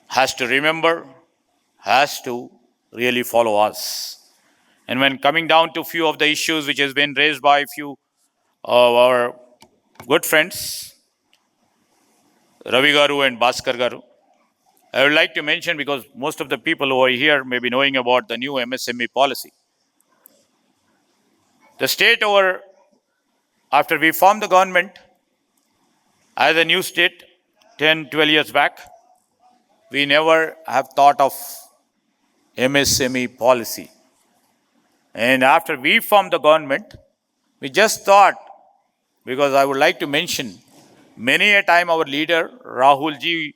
has to remember, has to really follow us. And when coming down to a few of the issues which has been raised by a few of our good friends, Ravi Garu and Bhaskar Garu, I would like to mention, because most of the people over here may be knowing about the new MSME policy. The state after we formed the government as a new state 10, 12 years back, we never have thought of MSME policy. And after we formed the government, we just thought, because I would like to mention, many a time our leader, Rahul ji,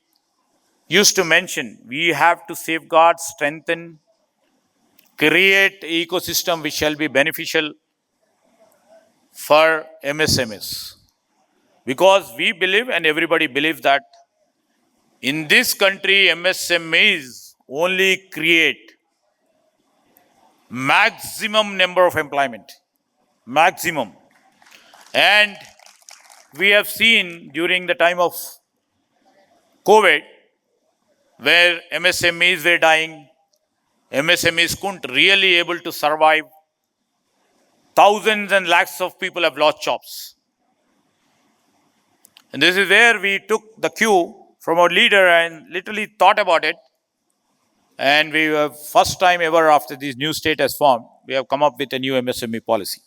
used to mention, we have to safeguard, strengthen, create an ecosystem which shall be beneficial for MSMEs. Because we believe, and everybody believes, that in this country, MSMEs only create maximum number of employment. Maximum. And we have seen during the time of COVID, where MSMEs were dying, MSMEs couldn't really able to survive. Thousands and lakhs of people have lost jobs. And this is where we took the cue from our leader and literally thought about it. And we were first time ever after this new state has formed, we have come up with a new MSME policy.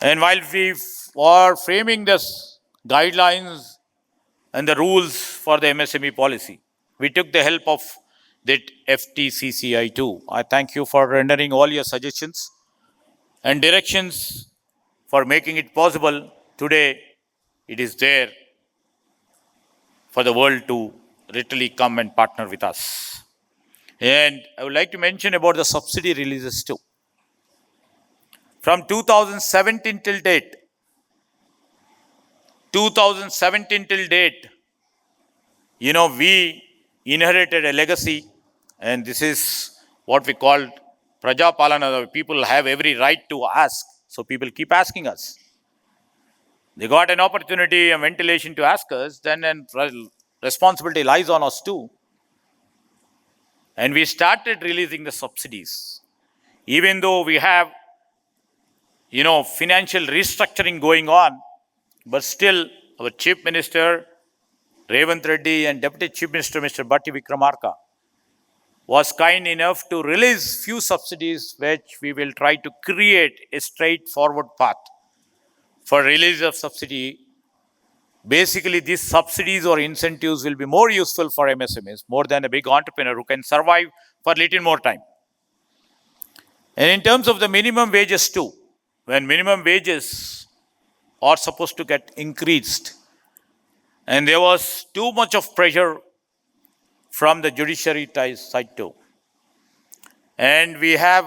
And while we were framing this guidelines and the rules for the MSME policy, we took the help of that FTCCI too. I thank you for rendering all your suggestions and directions for making it possible. Today, it is there for the world to literally come and partner with us. And I would like to mention about the subsidy releases too. From 2017 till date, we inherited a legacy, and this is what we call Praja Palana. People have every right to ask, so people keep asking us. They got an opportunity, a ventilation to ask us, then responsibility lies on us too. And we started releasing the subsidies. Even though we have, financial restructuring going on, but still our Chief Minister, Revant Reddy, and Deputy Chief Minister, Mr. Bhatti Vikramarka, was kind enough to release few subsidies which we will try to create a straightforward path for release of subsidy. Basically, these subsidies or incentives will be more useful for MSMEs more than a big entrepreneur who can survive for a little more time. And in terms of the minimum wages too, when minimum wages are supposed to get increased, and there was too much of pressure from the judiciary side too. And we have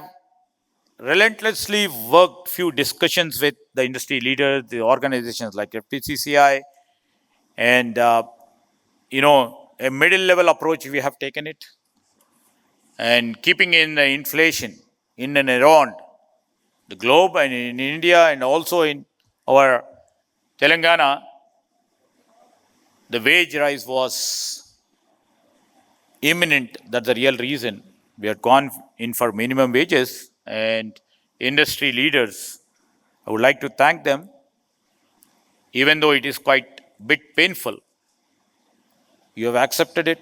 relentlessly worked few discussions with the industry leaders, the organizations like FTCCI, and a middle level approach we have taken it, and keeping in the inflation in and around the globe and in India and also in our Telangana, the wage rise was imminent. That's the real reason we had gone in for minimum wages. And industry leaders, I would like to thank them, even though it is quite a bit painful. You have accepted it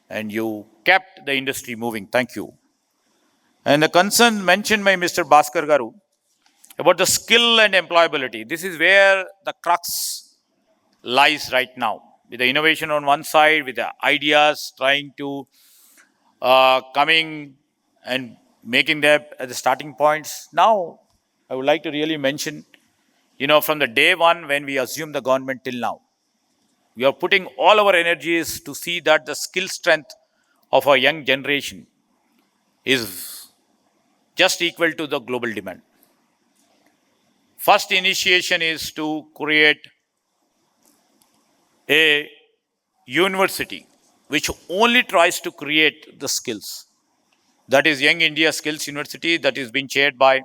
and you kept the industry moving. Thank you. And the concern mentioned by Mr. Bhaskar Garu about the skill and employability. This is where the crux lies right now. With the innovation on one side, with the ideas trying to coming and making them at the starting points. Now, I would like to really mention, from the day one when we assumed the government till now, we are putting all our energies to see that the skill strength of our young generation is just equal to the global demand. First initiation is to create a university which only tries to create the skills. That is Young India Skills University, that is being chaired by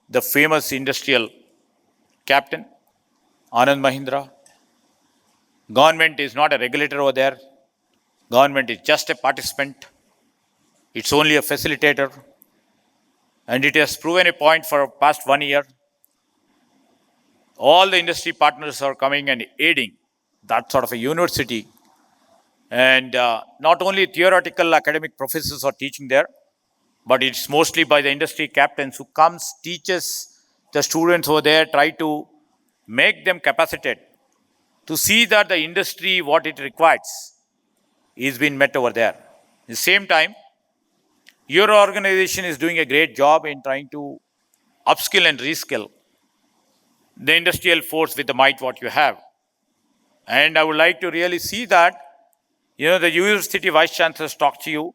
the famous industrial captain, Anand Mahindra. Government is not a regulator over there. Government is just a participant. It's only a facilitator. And it has proven a point for past 1 year. All the industry partners are coming and aiding that sort of a university. And not only theoretical academic professors are teaching there, but it's mostly by the industry captains who comes, teaches the students over there, try to make them capacitated to see that the industry, what it requires, is being met over there. At the same time, your organization is doing a great job in trying to upskill and reskill the industrial force with the might what you have. And I would like to really see that, the university vice chancellors talk to you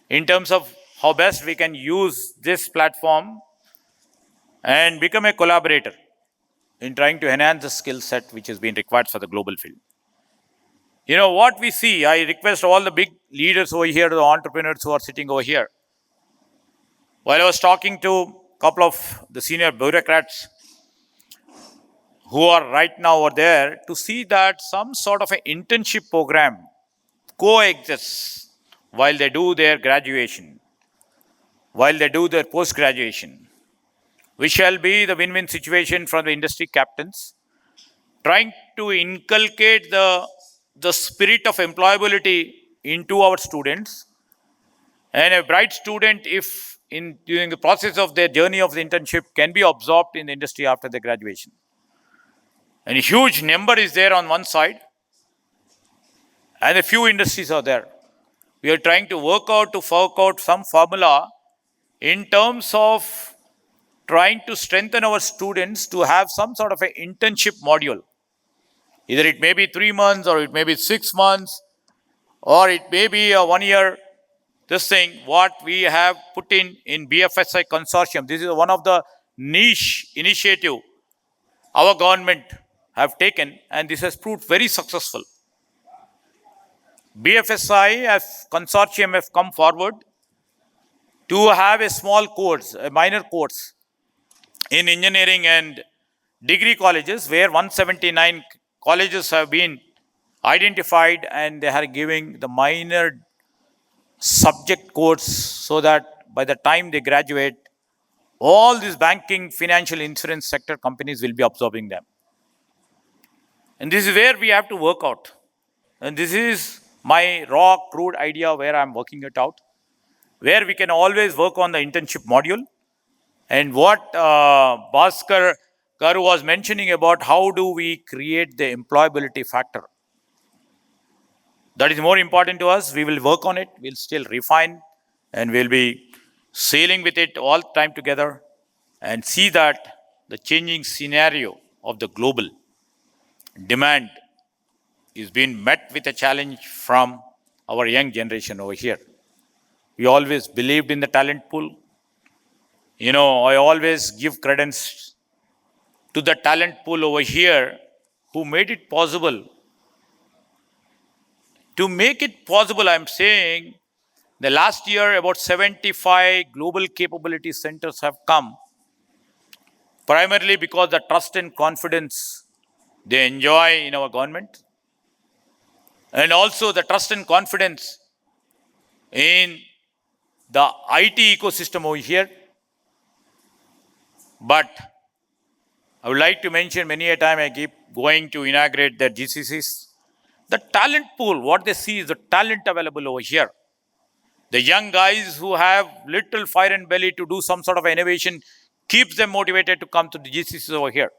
in terms of how best we can use this platform and become a collaborator in trying to enhance the skill set which has been required for the global field. What we see, I request all the big leaders over here, the entrepreneurs who are sitting over here. While I was talking to a couple of the senior bureaucrats who are right now over there, to see that some sort of an internship program coexists while they do their graduation, while they do their post-graduation, which shall be the win-win situation from the industry captains, trying to inculcate the spirit of employability into our students. And a bright student, if during the process of their journey of the internship, can be absorbed in the industry after their graduation. And a huge number is there on one side, and a few industries are there. We are trying to work out some formula in terms of trying to strengthen our students to have some sort of an internship module. Either it may be 3 months, or it may be 6 months, or it may be a 1 year. This thing, what we have put in BFSI consortium, this is one of the niche initiative our government have taken, and this has proved very successful. BFSI as consortium have come forward to have a small course, a minor course in engineering and degree colleges, where 179 colleges have been identified, and they are giving the minor subject course so that by the time they graduate, all these banking, financial, insurance sector companies will be absorbing them. And this is where we have to work out. And this is my raw, crude idea where I'm working it out, where we can always work on the internship module. And what Bhaskar Garu was mentioning about how do we create the employability factor. That is more important to us. We will work on it. We'll still refine and we'll be sailing with it all the time together and see that the changing scenario of the global demand is being met with a challenge from our young generation over here. We always believed in the talent pool. You know, I always give credence to the talent pool over here who made it possible. To make it possible, I'm saying, the last year about 75 global capability centers have come, primarily because the trust and confidence they enjoy in our government, and also the trust and confidence in the IT ecosystem over here. But I would like to mention many a time I keep going to inaugurate their GCCs. The talent pool, what they see is the talent available over here. The young guys who have little fire and belly to do some sort of innovation keeps them motivated to come to the GCCs over here.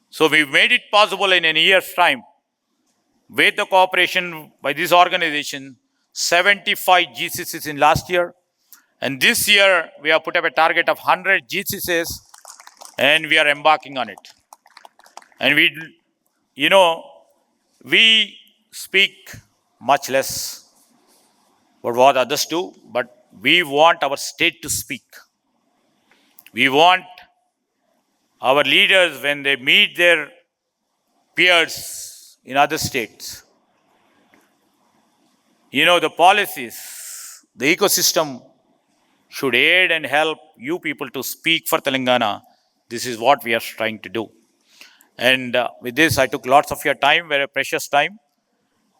So we've made it possible in a year's time with the cooperation by this organization, 75 GCCs in last year. And this year we have put up a target of 100 GCCs and we are embarking on it. And we speak much less about what others do, but we want our state to speak. We want our leaders, when they meet their peers in other states, the policies, the ecosystem should aid and help you people to speak for Telangana. This is what we are trying to do. And with this, I took lots of your time, very precious time.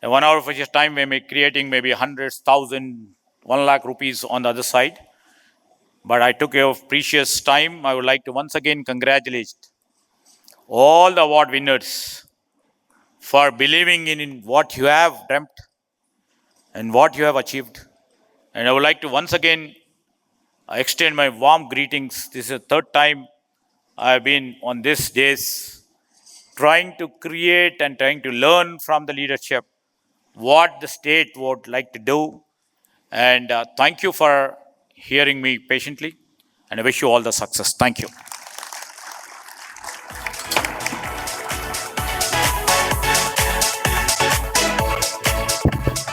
And 1 hour of your time, we may be creating maybe 100,000, 1 lakh rupees on the other side. But I took your precious time. I would like to once again congratulate all the award winners for believing in what you have dreamt and what you have achieved. And I would like to once again extend my warm greetings. This is the third time I have been on this days trying to create and trying to learn from the leadership what the state would like to do. And thank you for hearing me patiently. And I wish you all the success. Thank you.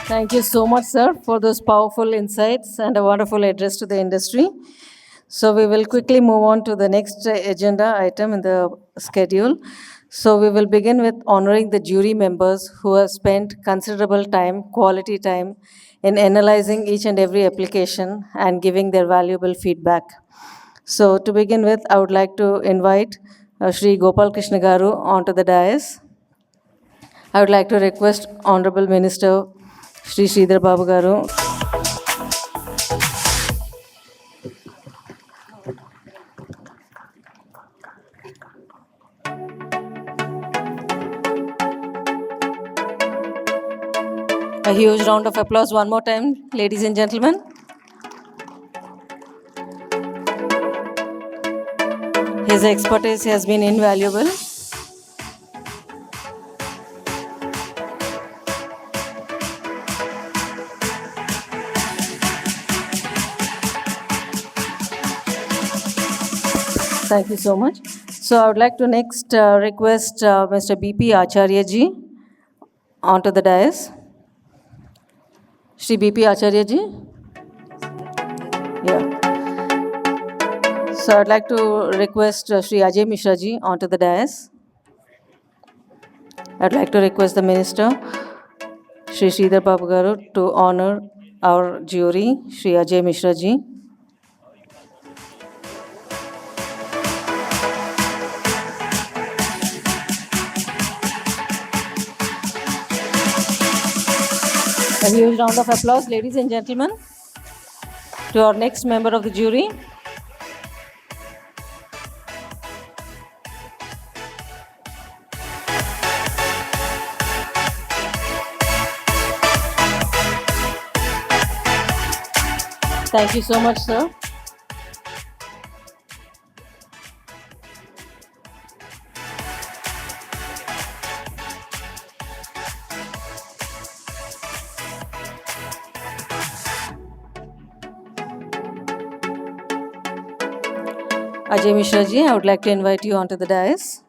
Thank you so much, sir, for those powerful insights and a wonderful address to the industry. So we will quickly move on to the next agenda item in the schedule. So we will begin with honoring the jury members who have spent considerable time, quality time, in analyzing each and every application and giving their valuable feedback. So to begin with, I would like to invite Shri Gopal Krishna Garu onto the dais. I would like to request Honorable Minister Shri Sridhar Babu Garu. A huge round of applause one more time, ladies and gentlemen. His expertise has been invaluable. Thank you so much. So I would like to next request Mr. B.P. Acharya ji onto the dais. Shri B.P. Acharya ji. Yeah. So I'd like to request Shri Ajay Mishra ji onto the dais. I'd like to request the Minister, Shri Sridhar Babu Garu, to honor our jury, Shri Ajay Mishra ji. A huge round of applause, ladies and gentlemen, to our next member of the jury. Thank you so much, sir. Ajay Mishra ji, I would like to invite you onto the dais.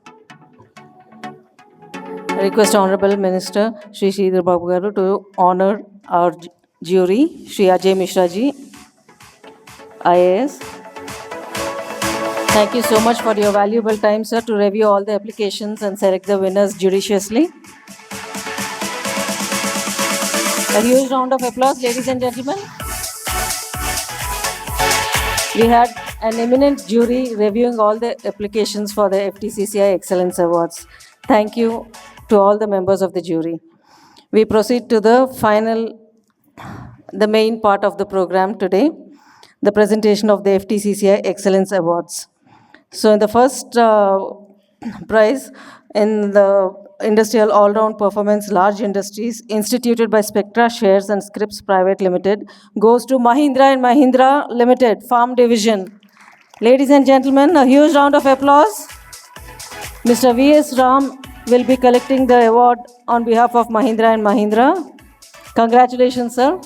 I request Honorable Minister Shri Sridhar Babu Garu to honor our jury, Shri Ajay Mishra ji, IAS. Thank you so much for your valuable time, sir, to review all the applications and select the winners judiciously. A huge round of applause, ladies and gentlemen. We had an eminent jury reviewing all the applications for the FTCCI Excellence Awards. Thank you to all the members of the jury. We proceed to the main part of the program today, the presentation of the FTCCI Excellence Awards. So in the first prize in the Industrial All-Round Performance Large Industries instituted by Spectra Shares and Scripts Private Limited goes to Mahindra and Mahindra Limited, Farm Division. Ladies and gentlemen, a huge round of applause. Mr. V.S. Ram will be collecting the award on behalf of Mahindra and Mahindra. Congratulations, sir.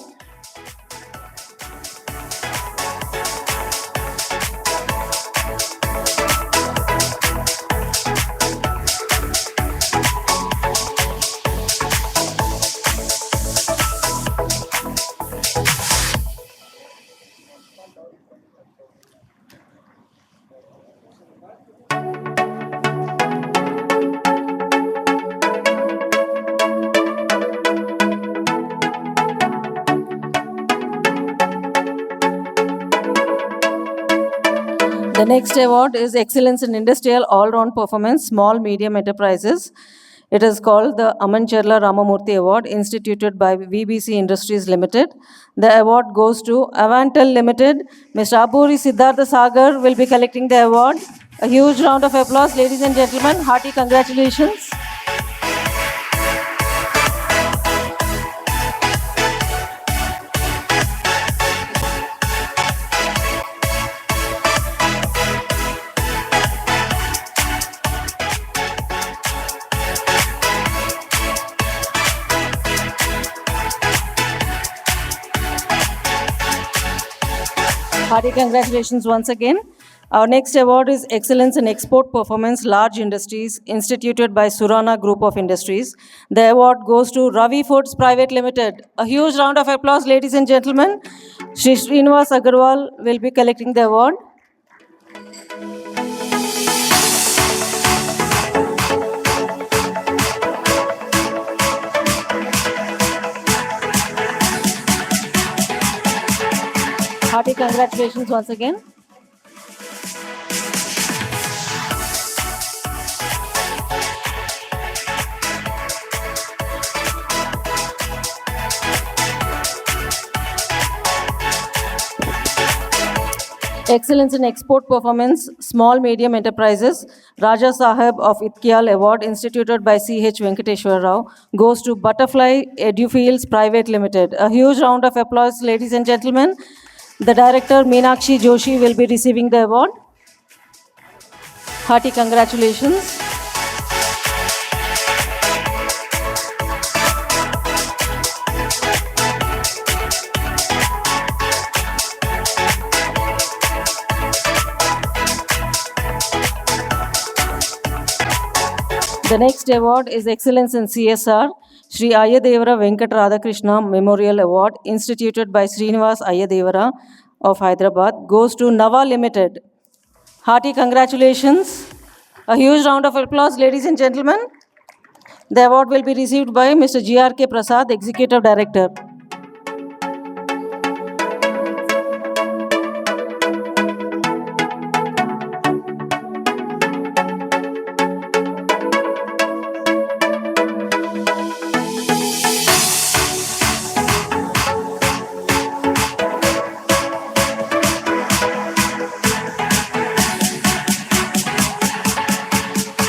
The next award is Excellence in Industrial All-Round Performance, Small Medium Enterprises. It is called the Amancherla Ramamurthy Award, instituted by VBC Industries Limited. The award goes to Avantel Limited. Mr. Aburi Siddhartha Sagar will be collecting the award. A huge round of applause, ladies and gentlemen. Hearty congratulations. Hearty congratulations once again. Our next award is Excellence in Export Performance Large Industries, instituted by Surana Group of Industries. The award goes to Ravi Foods Private Limited. A huge round of applause, ladies and gentlemen. Shri Srinivas Agarwal will be collecting the award. Hearty congratulations once again. Excellence in Export Performance, Small Medium Enterprises, Raja Sahib of Itkial Award, instituted by C.H. Venkateshwar Rao, goes to Butterfly Edufields Private Limited. A huge round of applause, ladies and gentlemen. The director, Meenakshi Joshi, will be receiving the award. Hearty congratulations. The next award is Excellence in CSR, Sri Ayadevara Venkat Radhakrishna Memorial Award, instituted by Srinivas Ayadevara of Hyderabad, goes to Nava Limited. Hearty congratulations. A huge round of applause, ladies and gentlemen. The award will be received by Mr. JRK Prasad, Executive Director.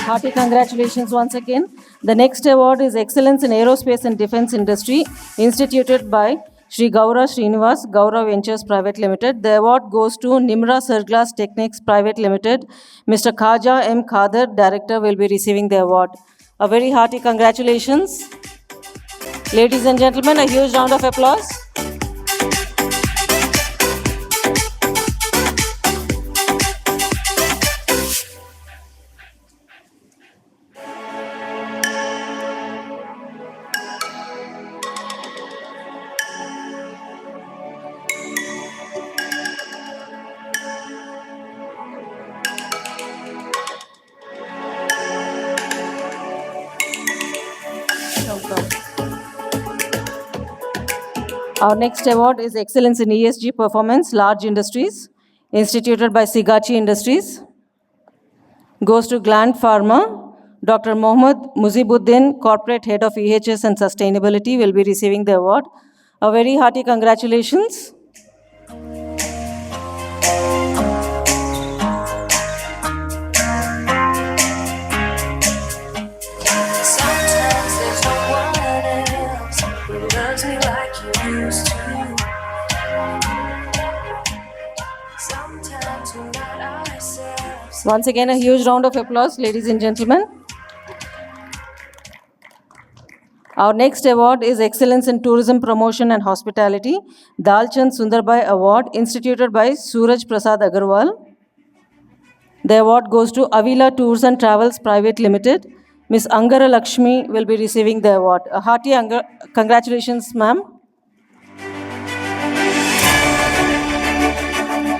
Hearty congratulations once again. The next award is Excellence in Aerospace and Defense Industry, instituted by Shri Gaura Srinivas, Gaura Ventures Private Limited. The award goes to Nimra Surglass Techniques Private Limited. Mr. Khaja M. Khader, Director, will be receiving the award. A very hearty congratulations. Ladies and gentlemen, a huge round of applause. Our next award is Excellence in ESG Performance, Large Industries, instituted by Sigachi Industries. Goes to Gland Pharma. Dr. Mohammad Muzibuddin, Corporate Head of EHS and Sustainability, will be receiving the award. A very hearty congratulations. Sometimes there's no one else who loves me like you used to. Sometimes we're not ourselves. Once again, a huge round of applause, ladies and gentlemen. Our next award is Excellence in Tourism Promotion and Hospitality, Dalchand Sundarbai Award, instituted by Suraj Prasad Agarwal. The award goes to Avila Tours and Travels Private Limited. Ms. Angara Lakshmi will be receiving the award. A hearty congratulations, ma'am.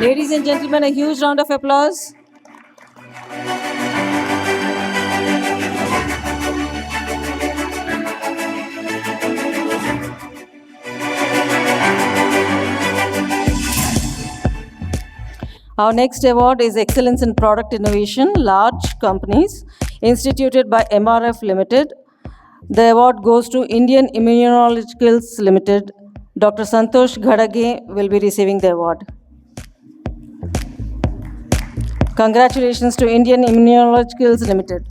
Ladies and gentlemen, a huge round of applause. Our next award is Excellence in Product Innovation, Large Companies, instituted by MRF Limited. The award goes to Indian Immunologicals Limited. Dr. Santosh Ghadage will be receiving the award. Congratulations to Indian Immunologicals Limited.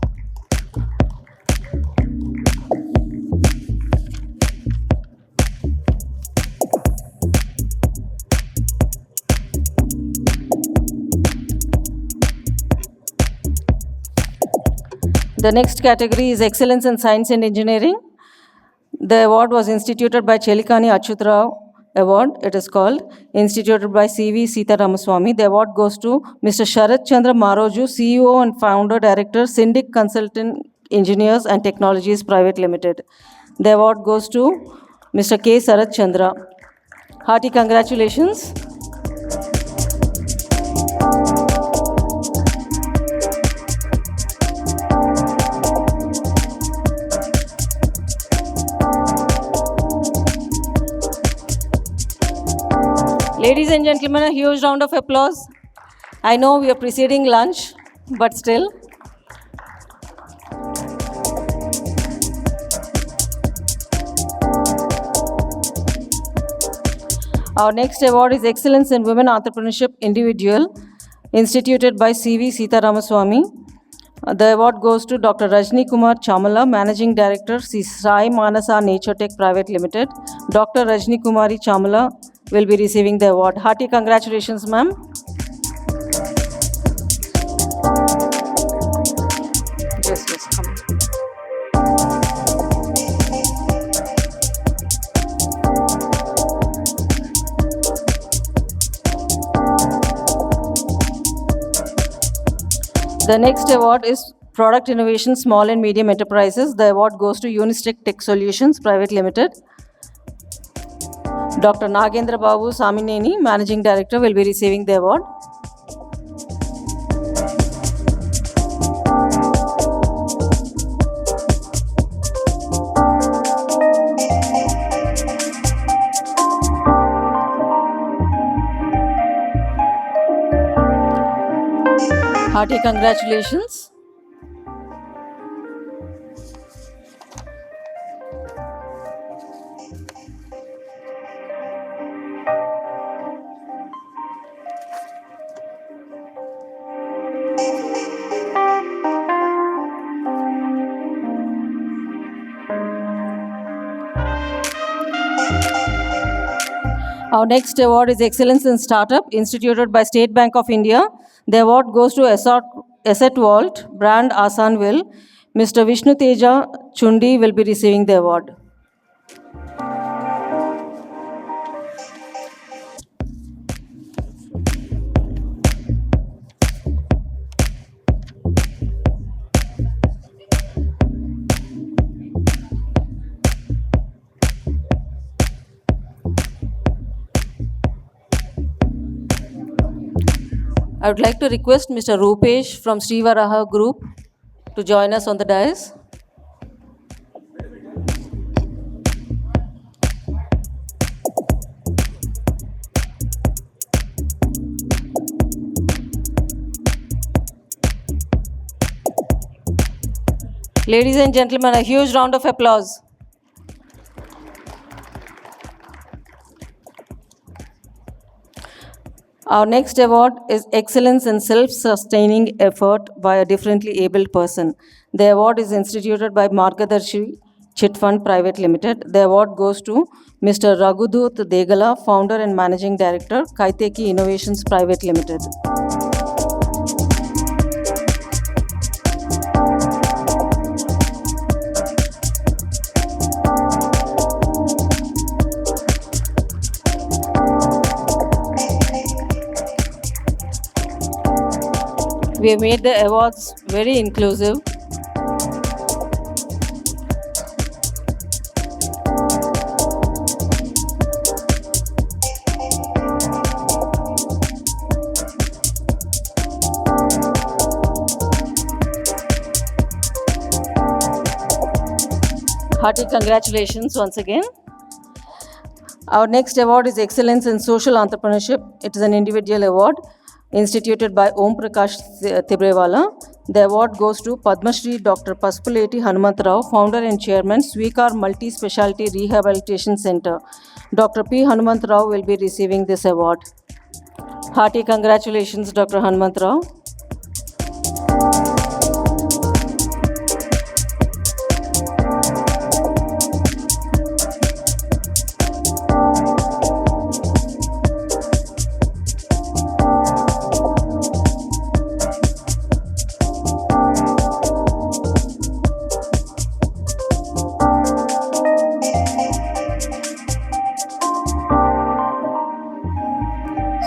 The next category is Excellence in Science and Engineering. The award was instituted by Chelikani Achyutrao Award. It is called, instituted by C.V. Sita Ramaswamy. The award goes to Mr. Sharat Chandra Maroju, CEO and Founder Director, Syndic Consultant Engineers and Technologies Private Limited. The award goes to Mr. K. Sarat Chandra. Hearty congratulations. Ladies and gentlemen, a huge round of applause. I know we are preceding lunch, but still. Our next award is Excellence in Women Entrepreneurship Individual, instituted by C.V. Sita Ramaswamy. The award goes to Dr. Rajni Kumar Chamala, Managing Director, Sai Manasa Nature Tech Private Limited. Dr. Rajni Kumari Chamala will be receiving the award. Hearty congratulations, ma'am. Yes, come. The next award is Product Innovation Small and Medium Enterprises. The award goes to Unistech Tech Solutions Private Limited. Dr. Nagendra Babu Samineni, Managing Director, will be receiving the award. Hearty congratulations. Our next award is Excellence in Startup, instituted by State Bank of India. The award goes to Asset Vault, brand Asanville. Mr. Vishnu Teja Chundi will be receiving the award. I would like to request Mr. Rupesh from Srivaraha Group to join us on the dais. Ladies and gentlemen, a huge round of applause. Our next award is Excellence in Self-Sustaining Effort by a Differently Abled Person. The award is instituted by Margadarshi Chit Fund Private Limited. The award goes to Mr. Raghudut Degala, Founder and Managing Director, Kaiteki Innovations Private Limited. We have made the awards very inclusive. Hearty congratulations once again. Our next award is Excellence in Social Entrepreneurship. It is an individual award instituted by Om Prakash Tibrewala. The award goes to Padma Shri Dr. Paspuleti Hanumantrao, Founder and Chairman, Swikar Multi-Specialty Rehabilitation Center. Dr. P. Hanumantrao will be receiving this award. Hearty congratulations, Dr. Hanumantrao.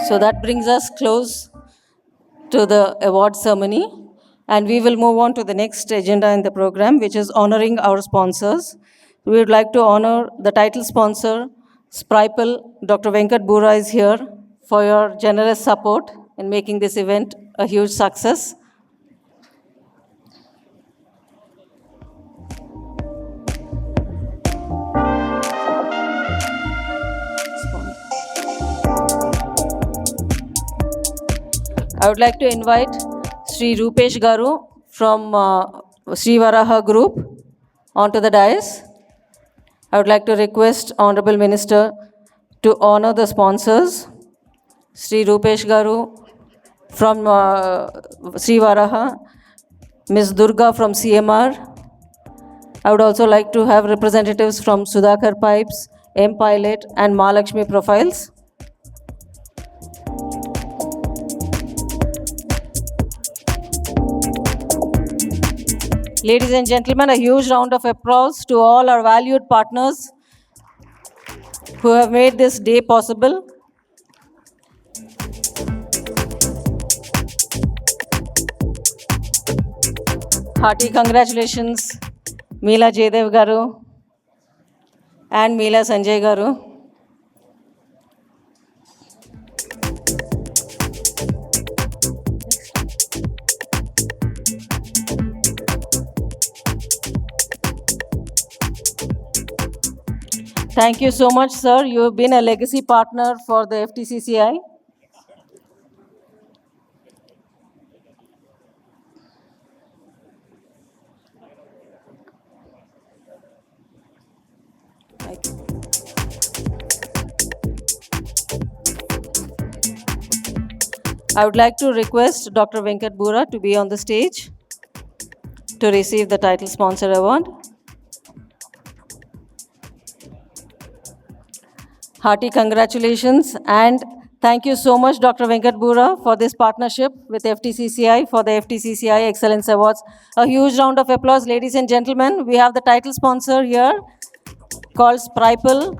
So that brings us close to the award ceremony, and we will move on to the next agenda in the program, which is honoring our sponsors. We would like to honor the title sponsor, Spripal. Dr. Venkat Bura is here for your generous support in making this event a huge success. I would like to invite Sri Rupesh Garu from Sri Varaha Group onto the dais. I would like to request Honorable Minister to honor the sponsors. Sri Rupesh Garu from Sri Varaha, Ms. Durga from CMR. I would also like to have representatives from Sudhakar Pipes, M Pilot and Mahalakshmi Profiles. Ladies and gentlemen, a huge round of applause to all our valued partners who have made this day possible. Hearty congratulations, Meela Jaydev Garu and Meela Sanjay Garu. Thank you so much, sir. You have been a legacy partner for the FTCCI. I would like to request Dr. Venkat Bura to be on the stage to receive the title sponsor award. Hearty congratulations and thank you so much, Dr. Venkat Bura, for this partnership with FTCCI for the FTCCI Excellence Awards. A huge round of applause, ladies and gentlemen. We have the title sponsor here called Spripal.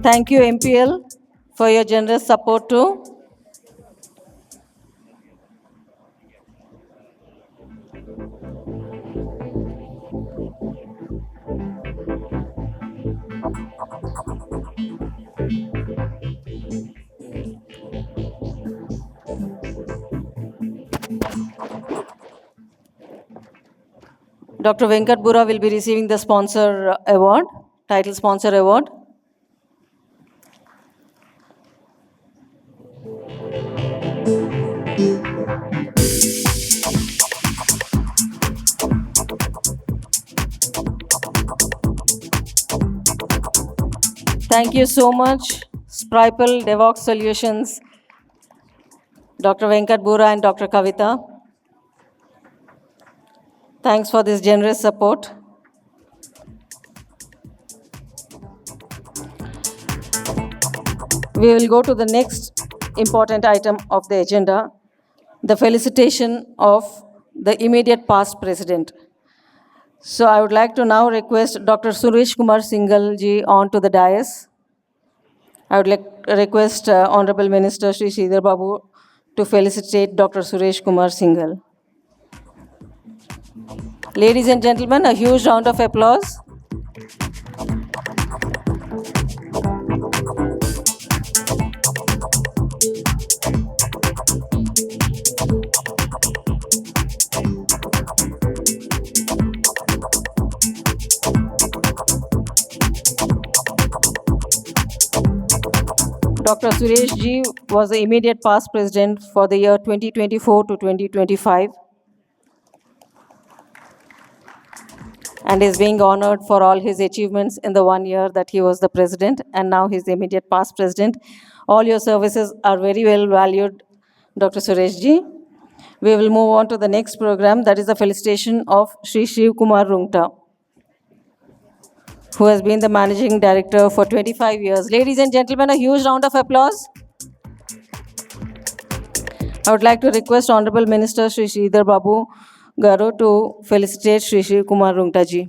Thank you, MPL, for your generous support too. Dr. Venkat Bura will be receiving the sponsor award, title sponsor award. Thank you so much, Spripal Devox Solutions, Dr. Venkat Bura and Dr. Kavita. Thanks for this generous support. We will go to the next important item of the agenda, the felicitation of the immediate past president. So I would like to now request Dr. Suresh Kumar Singhal ji on to the dais. I would like request Honorable Minister Shri Sridhar Babu to felicitate Dr. Suresh Kumar Singhal. Ladies and gentlemen, a huge round of applause. Dr. Suresh ji was the immediate past president for the year 2024 to 2025 and is being honored for all his achievements in the 1 year that he was the president, and now he's the immediate past president. All your services are very well valued, Dr. Suresh ji. We will move on to the next program, that is the felicitation of Shri Shiv Kumar Rungta, who has been the managing director for 25 years. Ladies and gentlemen, a huge round of applause. I would like to request Honorable Minister Shri Sridhar Babu Garu to felicitate Shri Shiv Kumar Rungta ji.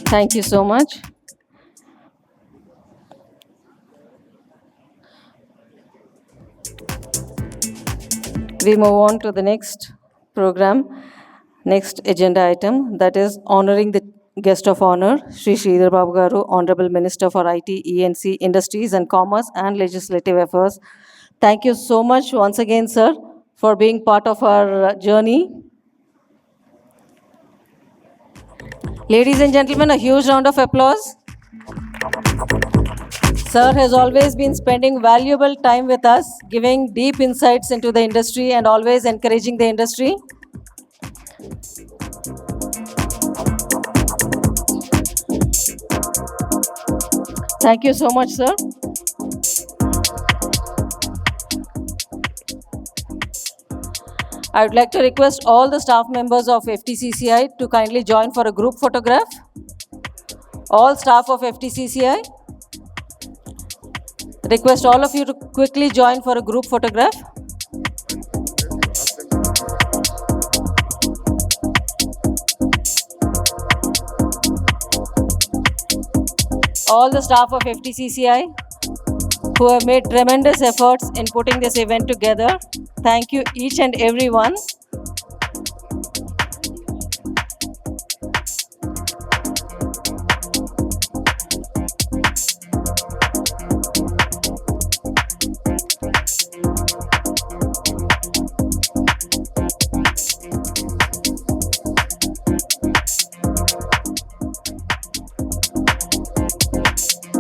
Thank you so much. We move on to the next program, next agenda item, that is honoring the guest of honor, Shri Sridhar Babu Garu, Honorable Minister for IT, ENC, Industries and Commerce and Legislative Affairs. Thank you so much once again, sir, for being part of our journey. Ladies and gentlemen, a huge round of applause. Sir has always been spending valuable time with us, giving deep insights into the industry and always encouraging the industry. Thank you so much, sir. I would like to request all the staff members of FTCCI to kindly join for a group photograph. All staff of FTCCI, request all of you to quickly join for a group photograph. All the staff of FTCCI who have made tremendous efforts in putting this event together. Thank you each and every one.